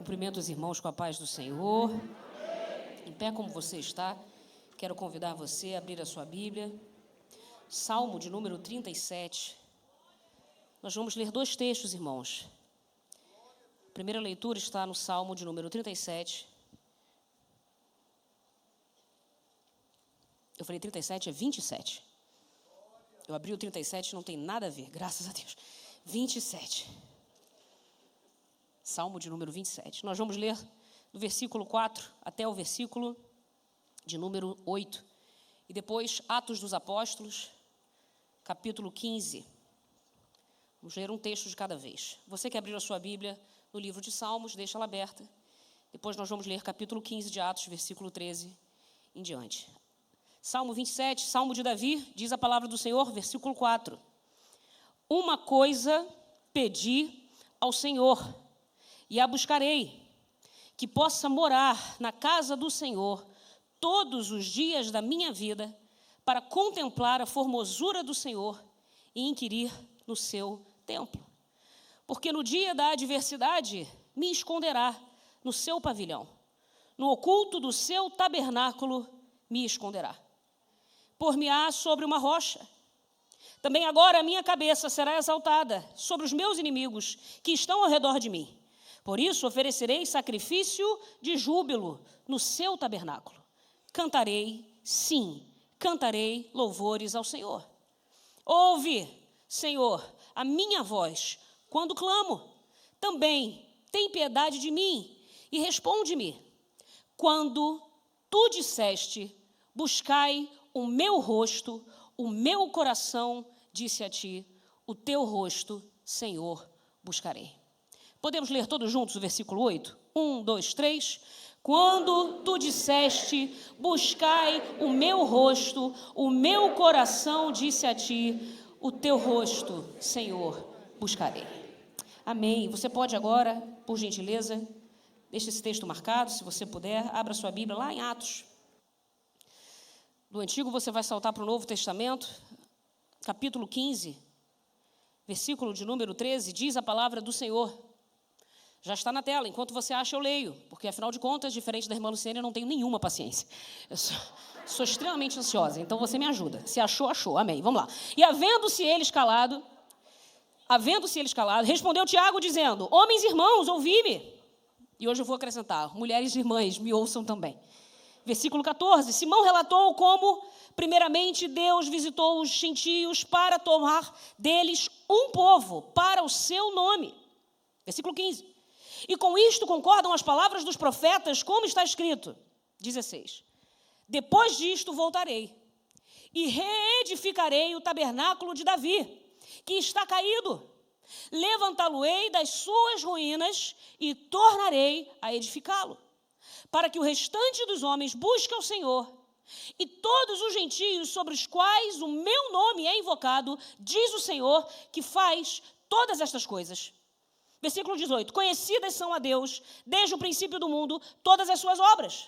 Cumprimento os irmãos com a paz do Senhor. Em pé como você está, quero convidar você a abrir a sua Bíblia. Salmo de número 37. Nós vamos ler dois textos, irmãos. A primeira leitura está no Salmo de número 37. Eu falei 37, é 27. Eu abri o 37, não tem nada a ver, graças a Deus. 27. Salmo de número 27. Nós vamos ler do versículo 4 até o versículo de número 8. E depois, Atos dos Apóstolos, capítulo 15. Vamos ler um texto de cada vez. Você que abriu a sua Bíblia no livro de Salmos, deixa ela aberta. Depois nós vamos ler capítulo 15 de Atos, versículo 13 em diante. Salmo 27, Salmo de Davi, diz a palavra do Senhor, versículo 4. Uma coisa pedi ao Senhor, e a buscarei, que possa morar na casa do Senhor todos os dias da minha vida, para contemplar a formosura do Senhor e inquirir no seu templo. Porque no dia da adversidade me esconderá no seu pavilhão, no oculto do seu tabernáculo me esconderá. Por-me-á sobre uma rocha. Também agora a minha cabeça será exaltada sobre os meus inimigos que estão ao redor de mim. Por isso oferecerei sacrifício de júbilo no seu tabernáculo. Cantarei, sim, cantarei louvores ao Senhor. Ouve, Senhor, a minha voz quando clamo. Também tem piedade de mim e responde-me. Quando tu disseste, buscai o meu rosto, o meu coração disse a ti, o teu rosto, Senhor, buscarei. Podemos ler todos juntos o versículo 8? 1, 2, 3. Quando tu disseste, buscai o meu rosto, o meu coração disse a ti, o teu rosto, Senhor, buscarei. Amém. Você pode agora, por gentileza, deixe esse texto marcado, se você puder, abra sua Bíblia lá em Atos. Do Antigo você vai saltar para o Novo Testamento, capítulo 15, versículo de número 13, diz a palavra do Senhor. Já está na tela, enquanto você acha eu leio, porque afinal de contas, diferente da irmã Luciene, eu não tenho nenhuma paciência. Eu sou extremamente ansiosa, então você me ajuda. Se achou, achou. Amém. Vamos lá. E havendo-se ele escalado, respondeu Tiago dizendo, homens e irmãos, ouvi-me. E hoje eu vou acrescentar, mulheres e irmãs, me ouçam também. Versículo 14, Simão relatou como, primeiramente, Deus visitou os gentios para tomar deles um povo para o seu nome. Versículo 15. E com isto concordam as palavras dos profetas, como está escrito. 16. Depois disto voltarei e reedificarei o tabernáculo de Davi, que está caído. Levantá-lo-ei das suas ruínas e tornarei a edificá-lo, para que o restante dos homens busque ao Senhor, e todos os gentios sobre os quais o meu nome é invocado, diz o Senhor, que faz todas estas coisas. Versículo 18. Conhecidas são a Deus, desde o princípio do mundo, todas as suas obras.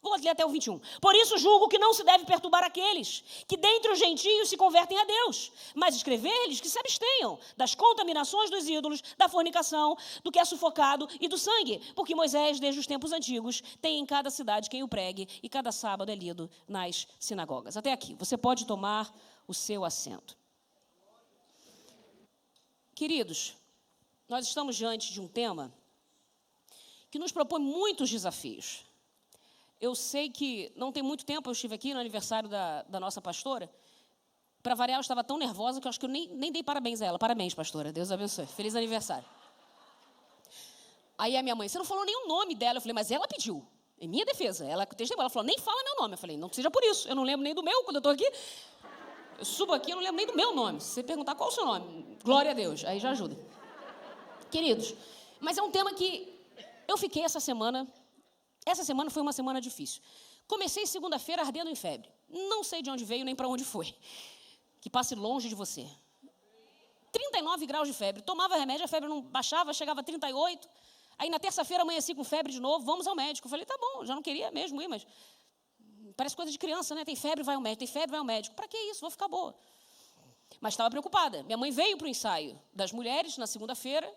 Vou ler até o 21. Por isso julgo que não se deve perturbar aqueles que dentre os gentios se convertem a Deus, mas escrever-lhes que se abstenham das contaminações dos ídolos, da fornicação, do que é sufocado e do sangue, porque Moisés, desde os tempos antigos, tem em cada cidade quem o pregue e cada sábado é lido nas sinagogas. Até aqui, você pode tomar o seu assento. Queridos, nós estamos diante de um tema que nos propõe muitos desafios. Eu sei que não tem muito tempo, eu estive aqui no aniversário da nossa pastora. Para variar, eu estava tão nervosa que eu acho que eu nem dei parabéns a ela. Parabéns, pastora, Deus abençoe. Feliz aniversário. Aí a minha mãe, você não falou nem o nome dela. Eu falei, mas ela pediu. Em minha defesa, ela falou, nem fala meu nome. Eu falei, não seja por isso, eu não lembro nem do meu quando eu estou aqui. Eu subo aqui, eu não lembro nem do meu nome. Se você perguntar qual é o seu nome, glória a Deus, aí já ajuda. Queridos, mas é um tema que eu fiquei essa semana foi uma semana difícil. Comecei segunda-feira ardendo em febre. Não sei de onde veio nem para onde foi. Que passe longe de você. 39 graus de febre. Tomava remédio, a febre não baixava, chegava a 38. Aí na terça-feira amanheci com febre de novo, vamos ao médico. Eu falei, tá bom, já não queria mesmo ir, mas parece coisa de criança, né? Tem febre, vai ao médico. Tem febre, vai ao médico. Para que isso? Vou ficar boa. Mas estava preocupada. Minha mãe veio para o ensaio das mulheres na segunda-feira.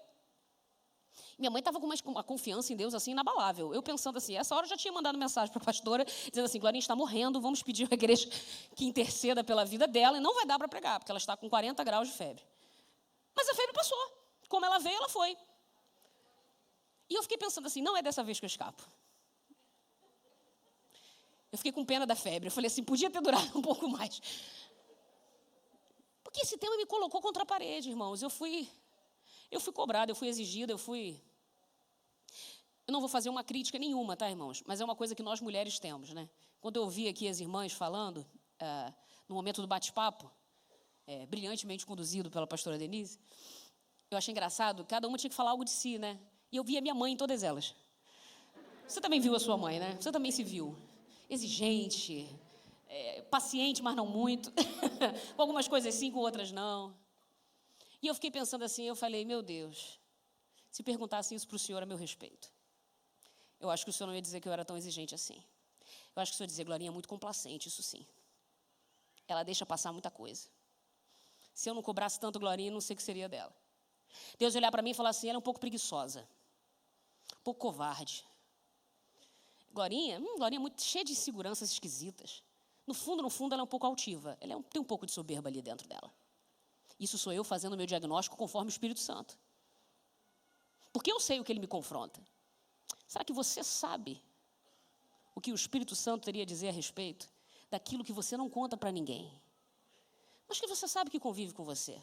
Minha mãe estava com uma confiança em Deus assim inabalável. Eu pensando assim, essa hora eu já tinha mandado mensagem para a pastora, dizendo assim, Glorinha está morrendo, vamos pedir à igreja que interceda pela vida dela, e não vai dar para pregar, porque ela está com 40 graus de febre. Mas a febre passou. Como ela veio, ela foi. E eu fiquei pensando assim, não é dessa vez que eu escapo. Eu fiquei com pena da febre. Eu falei assim, podia ter durado um pouco mais. Porque esse tema me colocou contra a parede, irmãos. Eu fui cobrada, eu fui exigida, Eu não vou fazer uma crítica nenhuma, tá, irmãos? Mas é uma coisa que nós mulheres temos, né? Quando eu ouvi aqui as irmãs falando, no momento do bate-papo, brilhantemente conduzido pela pastora Denise, eu achei engraçado, cada uma tinha que falar algo de si, né? E eu vi a minha mãe em todas elas. Você também viu a sua mãe, né? Você também se viu. Exigente, paciente, mas não muito. Com algumas coisas sim, com outras não. E eu fiquei pensando assim, eu falei, meu Deus, se perguntassem isso para o senhor a meu respeito, eu acho que o senhor não ia dizer que eu era tão exigente assim. Eu acho que o senhor ia dizer, Glorinha, é muito complacente, isso sim. Ela deixa passar muita coisa. Se eu não cobrasse tanto Glorinha, não sei o que seria dela. Deus olhar para mim e falar assim, ela é um pouco preguiçosa, um pouco covarde. Glorinha é muito cheia de inseguranças esquisitas. No fundo, ela é um pouco altiva. Tem um pouco de soberba ali dentro dela. Isso sou eu fazendo o meu diagnóstico conforme o Espírito Santo. Porque eu sei o que ele me confronta. Será que você sabe o que o Espírito Santo teria a dizer a respeito daquilo que você não conta para ninguém? Mas que você sabe que convive com você.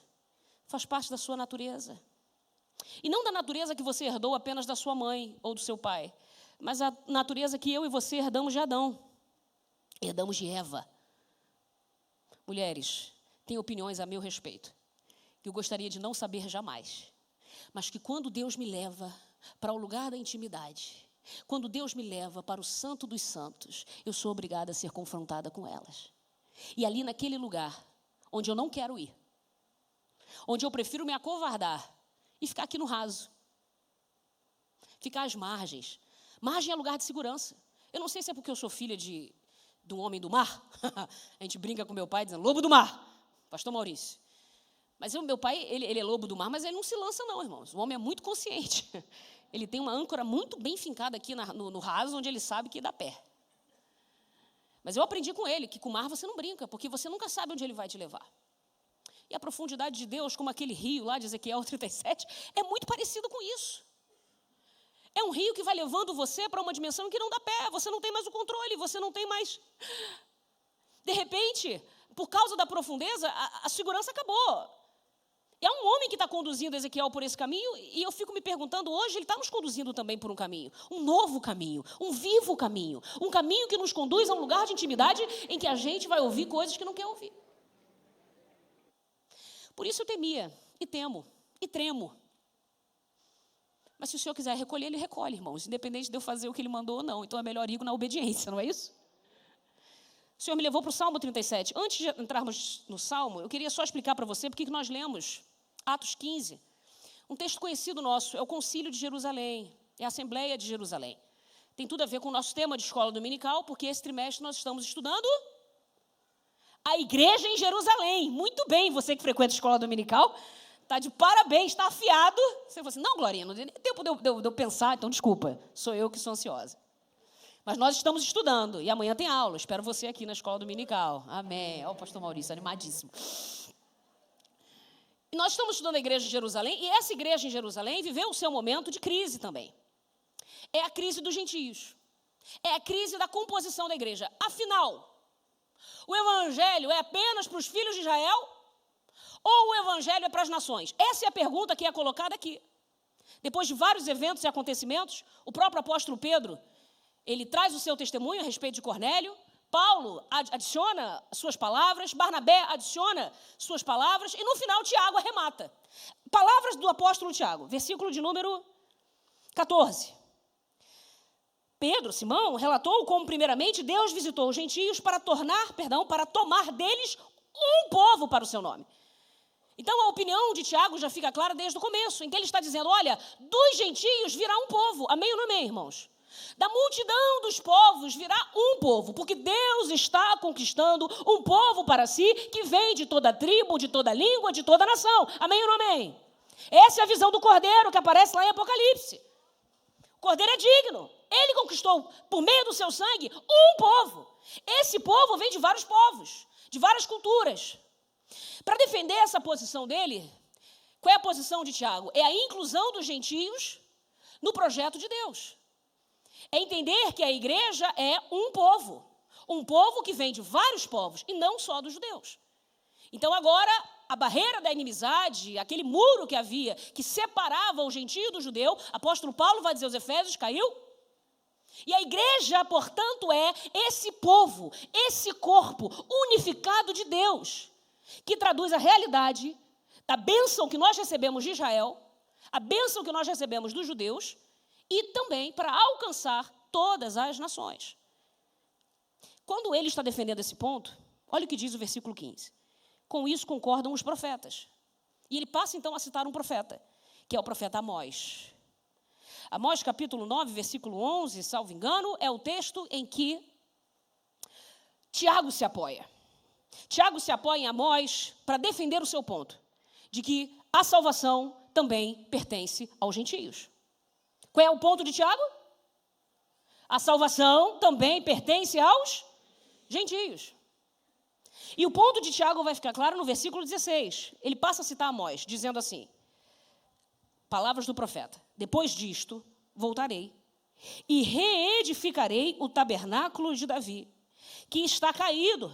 Faz parte da sua natureza. E não da natureza que você herdou apenas da sua mãe ou do seu pai, mas a natureza que eu e você herdamos de Adão. Herdamos de Eva. Mulheres, têm opiniões a meu respeito, que eu gostaria de não saber jamais. Mas que quando Deus me leva para o lugar da intimidade, quando Deus me leva para o santo dos santos, eu sou obrigada a ser confrontada com elas. E ali naquele lugar, onde eu não quero ir, onde eu prefiro me acovardar e ficar aqui no raso, ficar às margens. Margem é lugar de segurança. Eu não sei se é porque eu sou filha de um homem do mar. A gente brinca com meu pai dizendo, lobo do mar, pastor Maurício. Mas meu pai, ele é lobo do mar, mas ele não se lança não, irmãos. O homem é muito consciente. Ele tem uma âncora muito bem fincada aqui no raso, onde ele sabe que dá pé. Mas eu aprendi com ele que com o mar você não brinca, porque você nunca sabe onde ele vai te levar. E a profundidade de Deus, como aquele rio lá de Ezequiel 37, é muito parecido com isso. É um rio que vai levando você para uma dimensão que não dá pé, você não tem mais o controle, você não tem mais... De repente, por causa da profundeza, a segurança acabou. E há um homem que está conduzindo Ezequiel por esse caminho, e eu fico me perguntando, hoje ele está nos conduzindo também por um caminho, um novo caminho, um vivo caminho, um caminho que nos conduz a um lugar de intimidade em que a gente vai ouvir coisas que não quer ouvir. Por isso eu temia, e temo, e tremo. Mas se o senhor quiser recolher, ele recolhe, irmãos, independente de eu fazer o que ele mandou ou não. Então é melhor ir na obediência, não é isso? O senhor me levou para o Salmo 37. Antes de entrarmos no Salmo, eu queria só explicar para você porque nós lemos Atos 15. Um texto conhecido nosso, é o Concílio de Jerusalém, é a Assembleia de Jerusalém. Tem tudo a ver com o nosso tema de escola dominical, porque esse trimestre nós estamos estudando a igreja em Jerusalém. Muito bem, você que frequenta a escola dominical, está de parabéns, está afiado. Você fala assim, não, Glorinha, não deu nem tempo de eu pensar, então desculpa, sou eu que sou ansiosa. Mas nós estamos estudando, e amanhã tem aula, espero você aqui na escola dominical. Amém. Olha o pastor Maurício, animadíssimo. E nós estamos estudando a igreja de Jerusalém, e essa igreja em Jerusalém viveu o seu momento de crise também. É a crise dos gentios. É a crise da composição da igreja. Afinal, o evangelho é apenas para os filhos de Israel? Ou o evangelho é para as nações? Essa é a pergunta que é colocada aqui. Depois de vários eventos e acontecimentos, o próprio apóstolo Pedro, ele traz o seu testemunho a respeito de Cornélio, Paulo adiciona suas palavras, Barnabé adiciona suas palavras, e no final Tiago arremata. Palavras do apóstolo Tiago, versículo de número 14. Pedro, Simão, relatou como primeiramente Deus visitou os gentios para tomar deles um povo para o seu nome. Então a opinião de Tiago já fica clara desde o começo, em que ele está dizendo, olha, dos gentios virá um povo. Amém ou não amém, irmãos? Da multidão dos povos virá um povo, porque Deus está conquistando um povo para si, que vem de toda tribo, de toda língua, de toda nação. Amém ou não amém? Essa é a visão do Cordeiro que aparece lá em Apocalipse. O Cordeiro é digno. Ele conquistou, por meio do seu sangue, um povo. Esse povo vem de vários povos, de várias culturas. Para defender essa posição dele, qual é a posição de Tiago? É a inclusão dos gentios no projeto de Deus. É entender que a igreja é um povo que vem de vários povos, e não só dos judeus. Então agora, a barreira da inimizade, aquele muro que havia, que separava o gentio do judeu, apóstolo Paulo vai dizer aos Efésios, caiu. E a igreja, portanto, é esse povo, esse corpo unificado de Deus, que traduz a realidade da bênção que nós recebemos de Israel, a bênção que nós recebemos dos judeus, e também para alcançar todas as nações. Quando ele está defendendo esse ponto, olha o que diz o versículo 15. Com isso concordam os profetas. E ele passa então a citar um profeta, que é o profeta Amós. Amós capítulo 9, versículo 11, salvo engano, é o texto em que Tiago se apoia. Tiago se apoia em Amós para defender o seu ponto, de que a salvação também pertence aos gentios. Qual é o ponto de Tiago? A salvação também pertence aos gentios. E o ponto de Tiago vai ficar claro no versículo 16. Ele passa a citar Amós, dizendo assim, palavras do profeta: depois disto, voltarei e reedificarei o tabernáculo de Davi, que está caído.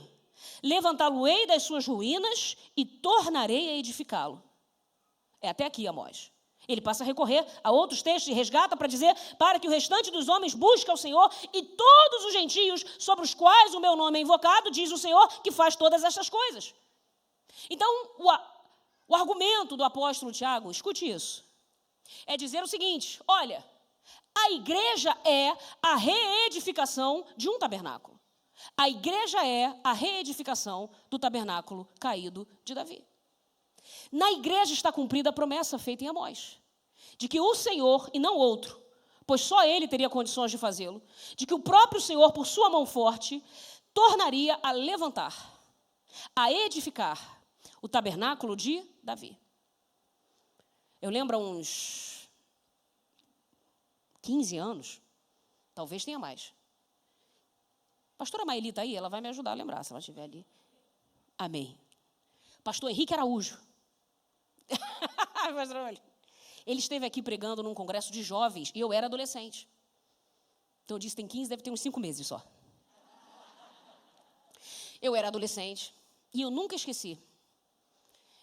Levantá-lo-ei das suas ruínas e tornarei a edificá-lo. É até aqui, Amós. Ele passa a recorrer a outros textos e resgata para dizer, para que o restante dos homens busque ao Senhor e todos os gentios sobre os quais o meu nome é invocado, diz o Senhor, que faz todas estas coisas. Então, o argumento do apóstolo Tiago, escute isso, é dizer o seguinte: olha, a igreja é a reedificação de um tabernáculo. A igreja é a reedificação do tabernáculo caído de Davi. Na igreja está cumprida a promessa feita em Amós, de que o Senhor, e não outro, pois só ele teria condições de fazê-lo, de que o próprio Senhor, por sua mão forte, tornaria a levantar, a edificar o tabernáculo de Davi. Eu lembro há uns 15 anos, talvez tenha mais. Pastora Maeli está aí, ela vai me ajudar a lembrar, se ela estiver ali. Amém. Pastor Henrique Araújo. Ele esteve aqui pregando num congresso de jovens, e eu era adolescente. Então eu disse, tem 15, deve ter uns 5 meses só. Eu era adolescente, e eu nunca esqueci.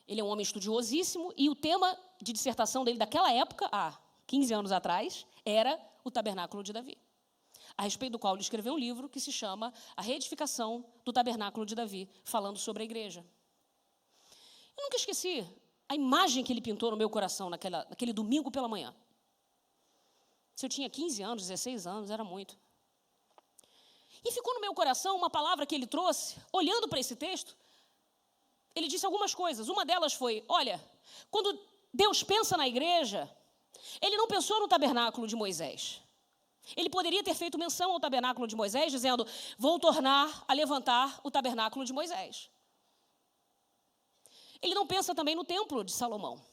Ele é um homem estudiosíssimo, e o tema de dissertação dele daquela época, há 15 anos atrás, era o tabernáculo de Davi, a respeito do qual ele escreveu um livro que se chama A Reedificação do Tabernáculo de Davi, falando sobre a igreja. Eu nunca esqueci a imagem que ele pintou no meu coração naquele domingo pela manhã. Se eu tinha 15 anos, 16 anos, era muito. E ficou no meu coração uma palavra que ele trouxe, olhando para esse texto. Ele disse algumas coisas. Uma delas foi, olha, quando Deus pensa na igreja, ele não pensou no tabernáculo de Moisés. Ele poderia ter feito menção ao tabernáculo de Moisés, dizendo, vou tornar a levantar o tabernáculo de Moisés. Ele não pensa também no templo de Salomão,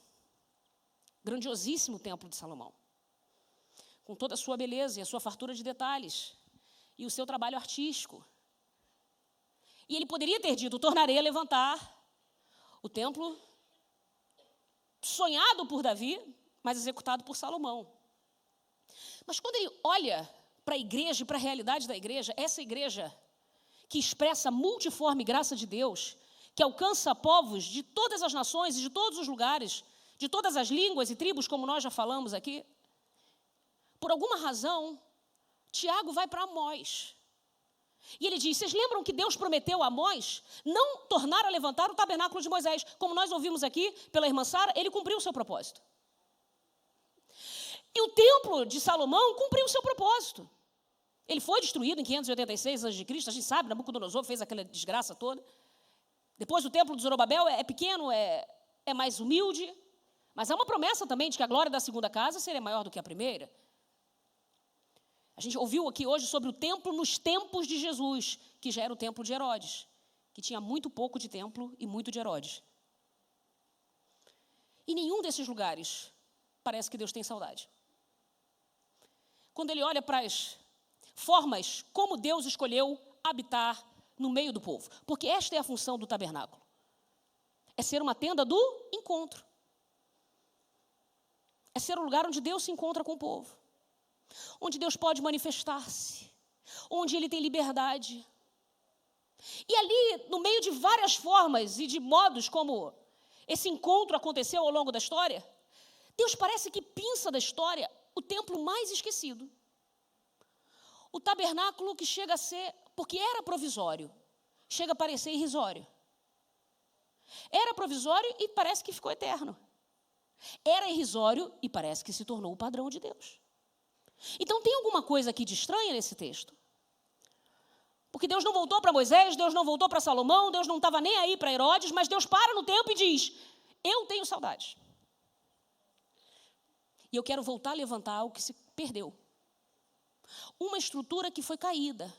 grandiosíssimo templo de Salomão, com toda a sua beleza e a sua fartura de detalhes, e o seu trabalho artístico. E ele poderia ter dito, tornarei a levantar o templo sonhado por Davi, mas executado por Salomão. Mas quando ele olha para a igreja e para a realidade da igreja, essa igreja que expressa a multiforme graça de Deus, que alcança povos de todas as nações e de todos os lugares, de todas as línguas e tribos, como nós já falamos aqui, por alguma razão, Tiago vai para Amós. E ele diz, vocês lembram que Deus prometeu a Amós não tornar a levantar o tabernáculo de Moisés? Como nós ouvimos aqui pela irmã Sara, ele cumpriu o seu propósito. E o templo de Salomão cumpriu o seu propósito. Ele foi destruído em 586 a.C., a gente sabe, Nabucodonosor fez aquela desgraça toda. Depois o templo de Zorobabel é pequeno, é mais humilde, mas há uma promessa também de que a glória da segunda casa seria maior do que a primeira. A gente ouviu aqui hoje sobre o templo nos tempos de Jesus, que já era o templo de Herodes, que tinha muito pouco de templo e muito de Herodes. E nenhum desses lugares parece que Deus tem saudade. Quando ele olha para as formas como Deus escolheu habitar no meio do povo. Porque esta é a função do tabernáculo. É ser uma tenda do encontro. É ser o lugar onde Deus se encontra com o povo. Onde Deus pode manifestar-se. Onde Ele tem liberdade. E ali, no meio de várias formas e de modos como esse encontro aconteceu ao longo da história, Deus parece que pinça da história o templo mais esquecido. O tabernáculo que chega a ser, porque era provisório, chega a parecer irrisório. Era provisório e parece que ficou eterno. Era irrisório e parece que se tornou o padrão de Deus. Então tem alguma coisa aqui de estranha nesse texto? Porque Deus não voltou para Moisés, Deus não voltou para Salomão, Deus não estava nem aí para Herodes, mas Deus para no tempo e diz, eu tenho saudade. E eu quero voltar a levantar algo que se perdeu. Uma estrutura que foi caída,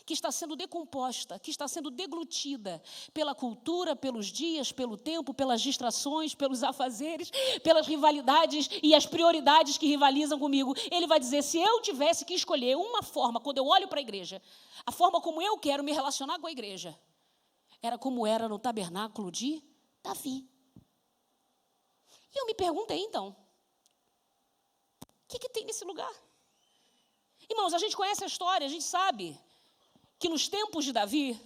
que está sendo decomposta, que está sendo deglutida pela cultura, pelos dias, pelo tempo, pelas distrações, pelos afazeres, pelas rivalidades e as prioridades que rivalizam comigo. Ele vai dizer, se eu tivesse que escolher uma forma, quando eu olho para a igreja, a forma como eu quero me relacionar com a igreja, era como era no tabernáculo de Davi. E eu me perguntei então, o que tem nesse lugar? Irmãos, a gente conhece a história, a gente sabe que nos tempos de Davi,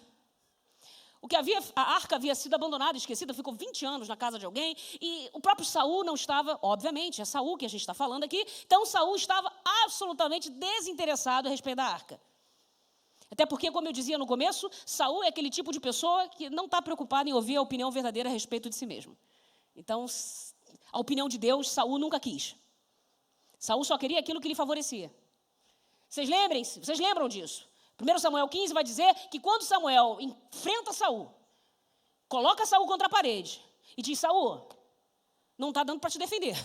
a arca havia sido abandonada, esquecida, ficou 20 anos na casa de alguém, e o próprio Saul não estava, obviamente, é Saul que a gente está falando aqui, então Saul estava absolutamente desinteressado a respeito da arca. Até porque, como eu dizia no começo, Saul é aquele tipo de pessoa que não está preocupado em ouvir a opinião verdadeira a respeito de si mesmo. Então, a opinião de Deus, Saul nunca quis. Saul só queria aquilo que lhe favorecia. Vocês lembram disso? 1 Samuel 15 vai dizer que quando Samuel enfrenta Saul, coloca Saul contra a parede e diz, Saul, não está dando para te defender.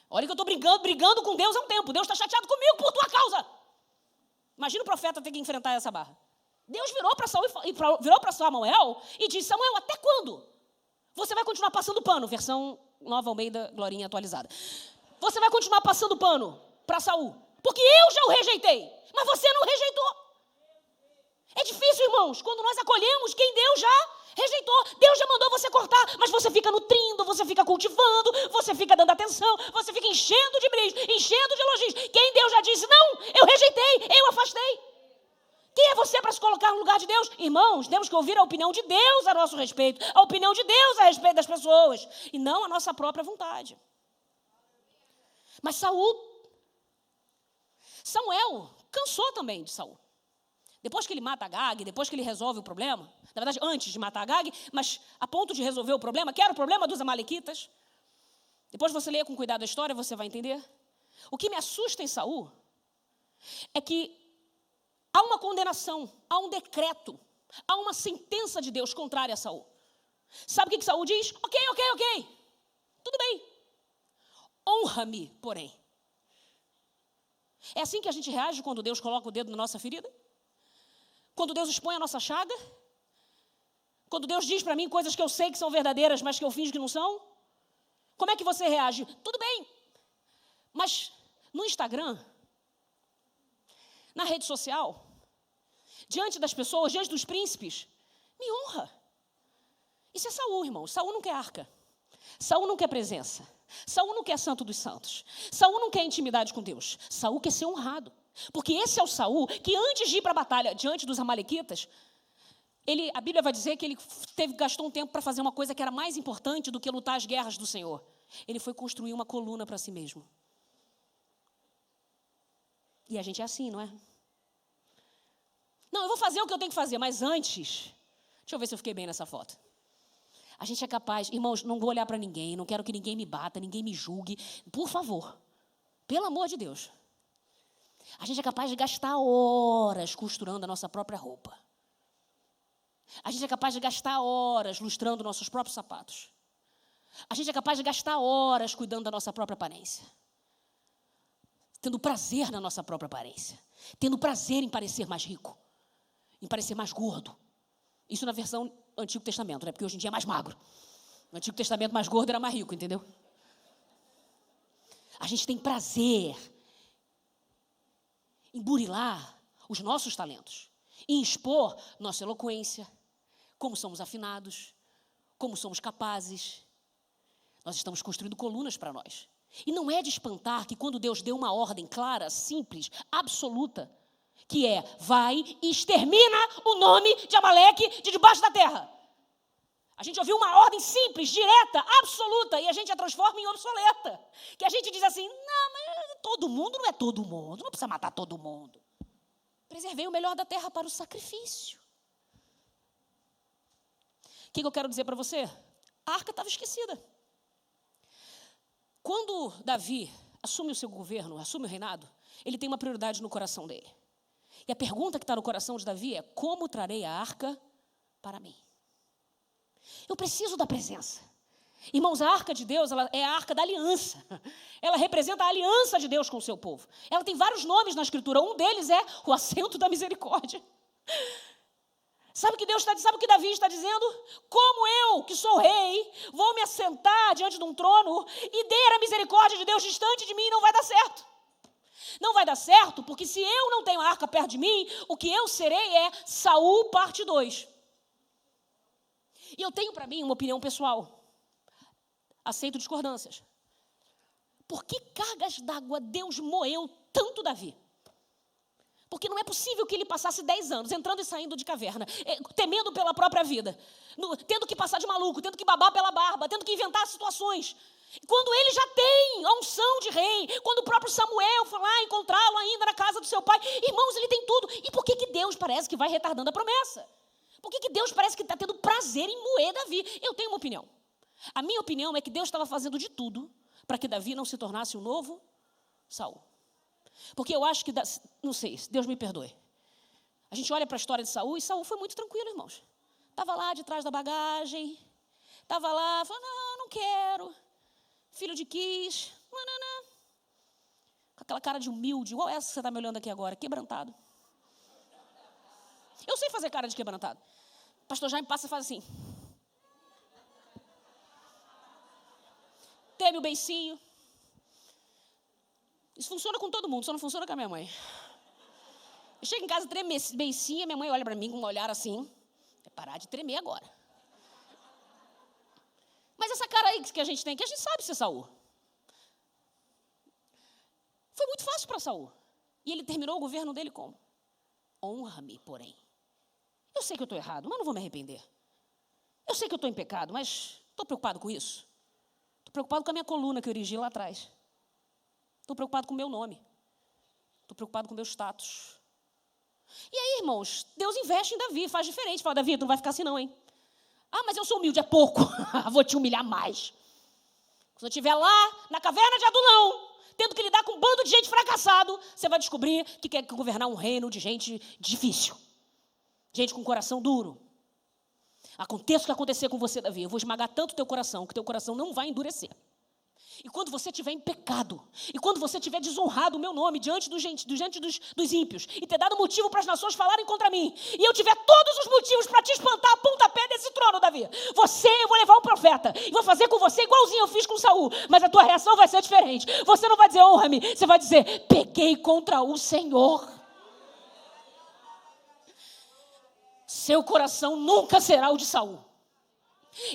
Olha que eu estou brigando com Deus há um tempo. Deus está chateado comigo por tua causa. Imagina o profeta ter que enfrentar essa barra. Deus virou para Saul e virou para Samuel e disse, Samuel, até quando? Você vai continuar passando pano, versão Nova Almeida, Glorinha atualizada. Você vai continuar passando pano para Saul, porque eu já o rejeitei, mas você não rejeitou. É difícil, irmãos, quando nós acolhemos quem Deus já rejeitou. Deus já mandou você cortar, mas você fica nutrindo, você fica cultivando, você fica dando atenção, você fica enchendo de brilhos, enchendo de elogios. Quem Deus já disse, não, eu rejeitei, eu afastei. Quem é você para se colocar no lugar de Deus? Irmãos, temos que ouvir a opinião de Deus a nosso respeito, a opinião de Deus a respeito das pessoas, e não a nossa própria vontade. Mas Samuel cansou também de Saul. Depois que ele mata Agag, depois que ele resolve o problema, na verdade, antes de matar Agag, mas a ponto de resolver o problema, que era o problema dos amalequitas, depois você lê com cuidado a história, você vai entender. O que me assusta em Saul é que há uma condenação, há um decreto, há uma sentença de Deus contrária a Saul. Sabe o que Saul diz? Ok, tudo bem. Honra-me, porém. É assim que a gente reage quando Deus coloca o dedo na nossa ferida? Quando Deus expõe a nossa chaga? Quando Deus diz para mim coisas que eu sei que são verdadeiras, mas que eu finjo que não são? Como é que você reage? Tudo bem, mas no Instagram, na rede social, diante das pessoas, diante dos príncipes, me honra. Isso é Saul, irmão. Saul não quer arca. Saul não quer presença. Saul não quer santo dos santos. Saul não quer intimidade com Deus. Saul quer ser honrado. Porque esse é o Saul que antes de ir para a batalha diante dos amalequitas, a Bíblia vai dizer que ele gastou um tempo para fazer uma coisa que era mais importante do que lutar as guerras do Senhor. Ele foi construir uma coluna para si mesmo. E a gente é assim, não é? Não, eu vou fazer o que eu tenho que fazer, mas antes, deixa eu ver se eu fiquei bem nessa foto. A gente é capaz, irmãos, não vou olhar para ninguém, não quero que ninguém me bata, ninguém me julgue. Por favor, pelo amor de Deus. A gente é capaz de gastar horas costurando a nossa própria roupa. A gente é capaz de gastar horas lustrando nossos próprios sapatos. A gente é capaz de gastar horas cuidando da nossa própria aparência. Tendo prazer na nossa própria aparência. Tendo prazer em parecer mais rico. Em parecer mais gordo. Isso na versão Antigo Testamento, né? Porque hoje em dia é mais magro. No Antigo Testamento, mais gordo era mais rico, entendeu? A gente tem prazer em burilar os nossos talentos, em expor nossa eloquência, como somos afinados, como somos capazes. Nós estamos construindo colunas para nós. E não é de espantar que quando Deus deu uma ordem clara, simples, absoluta, que é, vai e extermina o nome de Amaleque de debaixo da terra. A gente ouviu uma ordem simples, direta, absoluta, e a gente a transforma em obsoleta. Que a gente diz assim, não, mas todo mundo não é todo mundo, não precisa matar todo mundo. Preservei o melhor da terra para o sacrifício. O que eu quero dizer para você? A arca estava esquecida. Quando Davi assume o seu governo, assume o reinado, ele tem uma prioridade no coração dele. E a pergunta que está no coração de Davi é, como trarei a arca para mim? Eu preciso da presença. Irmãos, a arca de Deus, ela é a arca da aliança. Ela representa a aliança de Deus com o seu povo. Ela tem vários nomes na Escritura. Um deles é o assento da misericórdia. Sabe o que Deus está dizendo? Sabe o que Davi está dizendo? Como eu, que sou rei, vou me assentar diante de um trono e ter a misericórdia de Deus distante de mim, não vai dar certo. Não vai dar certo, porque se eu não tenho a arca perto de mim, o que eu serei é Saul parte 2. E eu tenho para mim uma opinião pessoal. Aceito discordâncias. Por que cargas d'água Deus moeu tanto Davi? Porque não é possível que ele passasse 10 anos entrando e saindo de caverna, temendo pela própria vida, tendo que passar de maluco, tendo que babar pela barba, tendo que inventar situações. Quando ele já tem a unção de rei, quando o próprio Samuel foi lá encontrá-lo ainda na casa do seu pai, irmãos, ele tem tudo. E por que Deus parece que vai retardando a promessa? Por que Deus parece que está tendo prazer em moer Davi? Eu tenho uma opinião. A minha opinião é que Deus estava fazendo de tudo para que Davi não se tornasse um novo Saul. Porque eu acho que, não sei, Deus me perdoe. A gente olha para a história de Saul e Saul foi muito tranquilo, irmãos. Estava lá de trás da bagagem, estava lá, falou, não quero. Filho de Quis, não. Com aquela cara de humilde, igual essa que você está me olhando aqui agora, quebrantado. Eu sei fazer cara de quebrantado. Pastor Jaime passa e faz assim. Teme o beicinho. Isso funciona com todo mundo, só não funciona com a minha mãe. Eu chego em casa, treme beicinho, minha mãe olha para mim com um olhar assim. É parar de tremer agora. Mas essa cara aí que a gente tem, que a gente sabe ser Saul. Foi muito fácil para Saul. E ele terminou o governo dele como? Honra-me, porém. Eu sei que eu estou errado, mas não vou me arrepender. Eu sei que eu estou em pecado, mas estou preocupado com isso. Estou preocupado com a minha coluna que eu erigi lá atrás. Estou preocupado com o meu nome. Estou preocupado com o meu status. E aí, irmãos, Deus investe em Davi, faz diferente. Fala, Davi, tu não vai ficar assim não, hein? Ah, mas eu sou humilde, é pouco. Vou te humilhar mais. Quando eu estiver lá, na caverna de Adulão, tendo que lidar com um bando de gente fracassado, você vai descobrir que quer governar um reino de gente difícil. Gente com coração duro. Aconteça o que acontecer com você, Davi, eu vou esmagar tanto o teu coração, que teu coração não vai endurecer. E quando você estiver em pecado, e quando você tiver desonrado o meu nome diante dos ímpios, e ter dado motivo para as nações falarem contra mim, e eu tiver todos os motivos para te espantar a pontapé desse trono, Davi, eu vou levar um profeta, e vou fazer com você igualzinho eu fiz com Saul, mas a tua reação vai ser diferente. Você não vai dizer honra-me, você vai dizer pequei contra o Senhor. Seu coração nunca será o de Saul.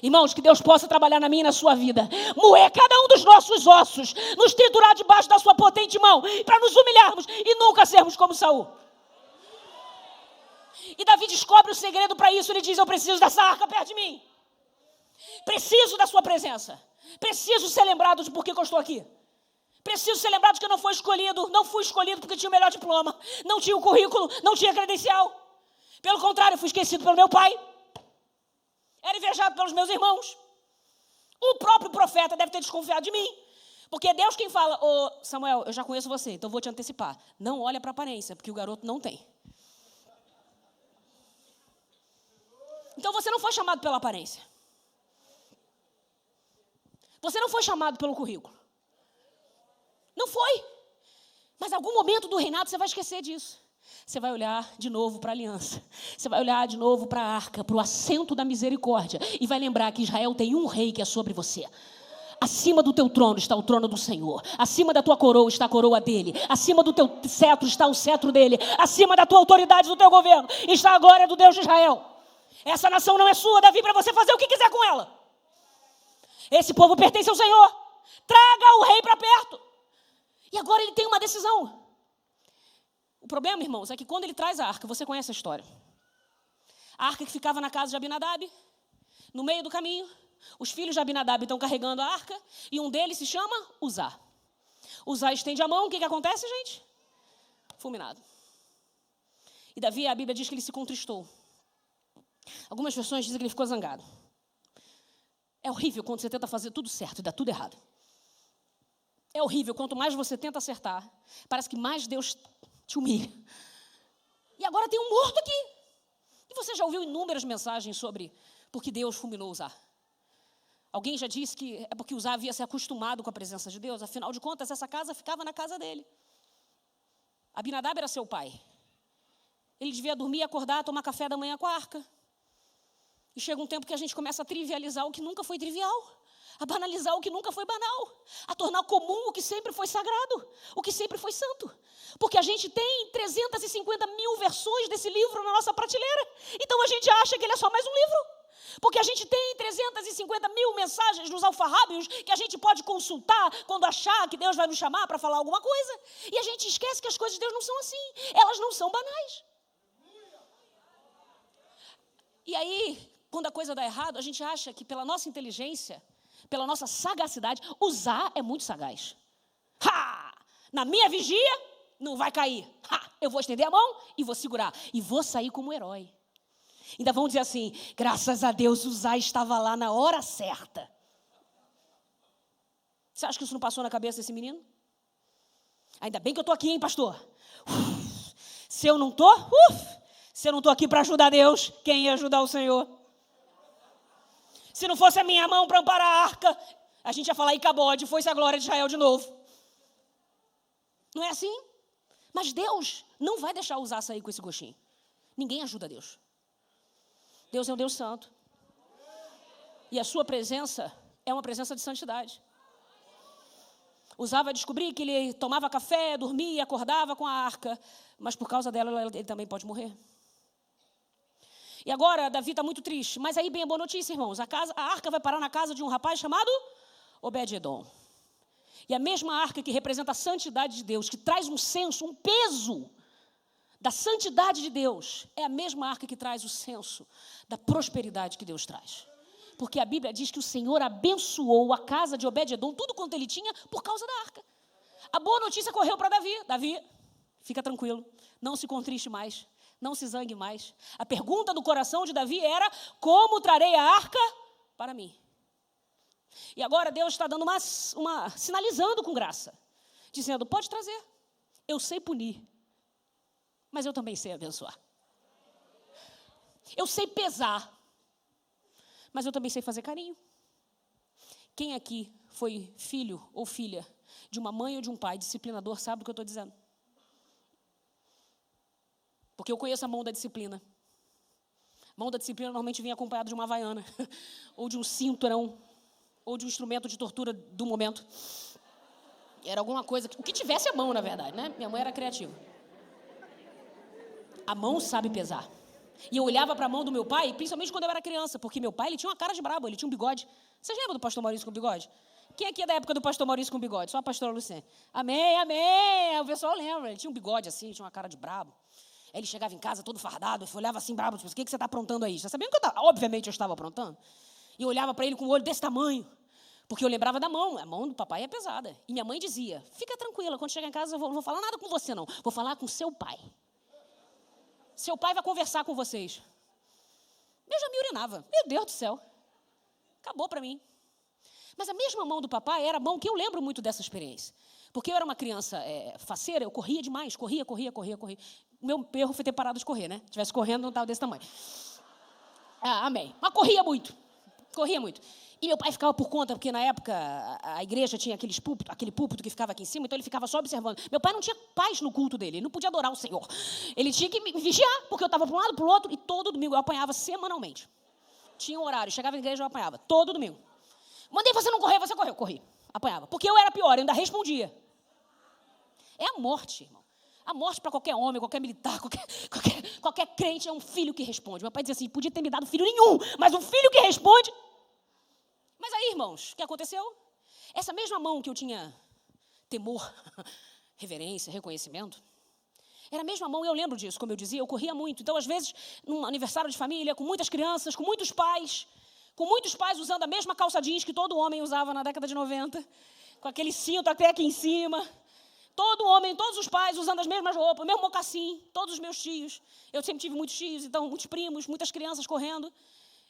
Irmãos, que Deus possa trabalhar na minha e na sua vida, moer cada um dos nossos ossos, nos triturar debaixo da sua potente mão, para nos humilharmos e nunca sermos como Saul. E Davi descobre o segredo para isso. Ele diz, eu preciso dessa arca perto de mim. Preciso da sua presença. Preciso ser lembrado de por que eu estou aqui. Preciso ser lembrado de que eu não fui escolhido porque tinha o melhor diploma, não tinha o currículo, não tinha credencial. Pelo contrário, eu fui esquecido pelo meu pai. Era invejado pelos meus irmãos. O próprio profeta deve ter desconfiado de mim. Porque é Deus quem fala, Samuel, eu já conheço você, então vou te antecipar. Não olha para a aparência, porque o garoto não tem. Então você não foi chamado pela aparência. Você não foi chamado pelo currículo. Não foi. Mas em algum momento do reinado você vai esquecer disso. Você vai olhar de novo para a aliança. Você vai olhar de novo para a arca, para o assento da misericórdia. E vai lembrar que Israel tem um rei que é sobre você. Acima do teu trono está o trono do Senhor. Acima da tua coroa está a coroa dele. Acima do teu cetro está o cetro dele. Acima da tua autoridade, do teu governo, está a glória do Deus de Israel. Essa nação não é sua, Davi, para você fazer o que quiser com ela. Esse povo pertence ao Senhor. Traga o rei para perto. E agora ele tem uma decisão. O problema, irmãos, é que quando ele traz a arca, você conhece a história. A arca que ficava na casa de Abinadab, no meio do caminho, os filhos de Abinadab estão carregando a arca e um deles se chama Uzá. Uzá estende a mão, o que acontece, gente? Fulminado. E Davi, a Bíblia diz que ele se contristou. Algumas versões dizem que ele ficou zangado. É horrível quando você tenta fazer tudo certo e dá tudo errado. É horrível, quanto mais você tenta acertar, parece que mais Deus te humilha. E agora tem um morto aqui. E você já ouviu inúmeras mensagens sobre por que Deus fulminou Uzá. Alguém já disse que é porque Uzá havia se acostumado com a presença de Deus. Afinal de contas, essa casa ficava na casa dele. Abinadab era seu pai. Ele devia dormir, acordar, tomar café da manhã com a arca. E chega um tempo que a gente começa a trivializar o que nunca foi trivial. A banalizar o que nunca foi banal. A tornar comum o que sempre foi sagrado. O que sempre foi santo. Porque a gente tem 350 mil versões desse livro na nossa prateleira. Então a gente acha que ele é só mais um livro. Porque a gente tem 350 mil mensagens nos alfarrábios que a gente pode consultar quando achar que Deus vai nos chamar para falar alguma coisa. E a gente esquece que as coisas de Deus não são assim. Elas não são banais. E aí, quando a coisa dá errado, a gente acha que pela nossa inteligência, pela nossa sagacidade, Uzá é muito sagaz. Na minha vigia, não vai cair. Eu vou estender a mão e vou segurar. E vou sair como herói. Ainda vão dizer assim, graças a Deus, Uzá estava lá na hora certa. Você acha que isso não passou na cabeça desse menino? Ainda bem que eu estou aqui, hein, pastor? Se eu não estou, se eu não estou aqui para ajudar Deus, quem ia ajudar o Senhor? Se não fosse a minha mão para amparar a arca, a gente ia falar, Icabode, foi-se a glória de Israel de novo. Não é assim? Mas Deus não vai deixar Uzá sair com esse gostinho. Ninguém ajuda Deus. Deus é um Deus santo. E a sua presença é uma presença de santidade. Uzá vai descobrir que ele tomava café, dormia, acordava com a arca, mas por causa dela ele também pode morrer. E agora Davi está muito triste, mas aí bem a boa notícia, irmãos, a arca vai parar na casa de um rapaz chamado Obed-edom. E a mesma arca que representa a santidade de Deus, que traz um senso, um peso da santidade de Deus, é a mesma arca que traz o senso da prosperidade que Deus traz. Porque a Bíblia diz que o Senhor abençoou a casa de Obed-edom, tudo quanto ele tinha, por causa da arca. A boa notícia correu para Davi. Davi, fica tranquilo, não se contriste mais, não se zangue mais. A pergunta do coração de Davi era, como trarei a arca para mim? E agora Deus está dando sinalizando com graça, dizendo, pode trazer, eu sei punir, mas eu também sei abençoar. Eu sei pesar, mas eu também sei fazer carinho. Quem aqui foi filho ou filha de uma mãe ou de um pai disciplinador sabe do que eu estou dizendo? Porque eu conheço a mão da disciplina. A mão da disciplina normalmente vem acompanhada de uma havaiana, ou de um cinturão, ou de um instrumento de tortura do momento. Era alguma coisa, o que tivesse a mão, na verdade, né? Minha mãe era criativa. A mão sabe pesar. E eu olhava para a mão do meu pai, principalmente quando eu era criança, porque meu pai ele tinha uma cara de brabo, ele tinha um bigode. Vocês lembram do pastor Maurício com bigode? Quem aqui é da época do pastor Maurício com bigode? Só a pastora Lucene. Amém, amém. O pessoal lembra, ele tinha um bigode assim, tinha uma cara de brabo. Aí ele chegava em casa todo fardado, eu olhava assim brabo, tipo, o que você está aprontando aí? Você sabia que obviamente eu estava aprontando? E eu olhava para ele com o olho desse tamanho, porque eu lembrava da mão, a mão do papai é pesada. E minha mãe dizia, fica tranquila, quando chegar em casa eu não vou falar nada com você não, vou falar com seu pai. Seu pai vai conversar com vocês. Eu já me urinava. Meu Deus do céu. Acabou para mim. Mas a mesma mão do papai era a mão que eu lembro muito dessa experiência. Porque eu era uma criança faceira, eu corria demais. Corria. O meu erro foi ter parado de correr, né? Se tivesse correndo, não estava desse tamanho. Amém. Mas corria muito. Corria muito. E meu pai ficava por conta, porque na época a igreja tinha aquele púlpito que ficava aqui em cima, então ele ficava só observando. Meu pai não tinha paz no culto dele, ele não podia adorar o Senhor. Ele tinha que me vigiar, porque eu estava para um lado, para o outro, e todo domingo eu apanhava semanalmente. Tinha um horário, chegava na igreja eu apanhava, todo domingo. Mandei você não correr, você correu, corri. Apanhava. Porque eu era pior, eu ainda respondia. É a morte, irmão. A morte para qualquer homem, qualquer militar, qualquer crente é um filho que responde. Meu pai dizia assim, podia ter me dado filho nenhum, mas um filho que responde. Mas aí, irmãos, o que aconteceu? Essa mesma mão que eu tinha temor, reverência, reconhecimento, era a mesma mão, eu lembro disso, como eu dizia, eu corria muito. Então, às vezes, num aniversário de família, com muitas crianças, com muitos pais usando a mesma calça jeans que todo homem usava na década de 90, com aquele cinto até aqui em cima. Todo homem, todos os pais usando as mesmas roupas, o mesmo mocassim, todos os meus tios. Eu sempre tive muitos tios, então muitos primos, muitas crianças correndo.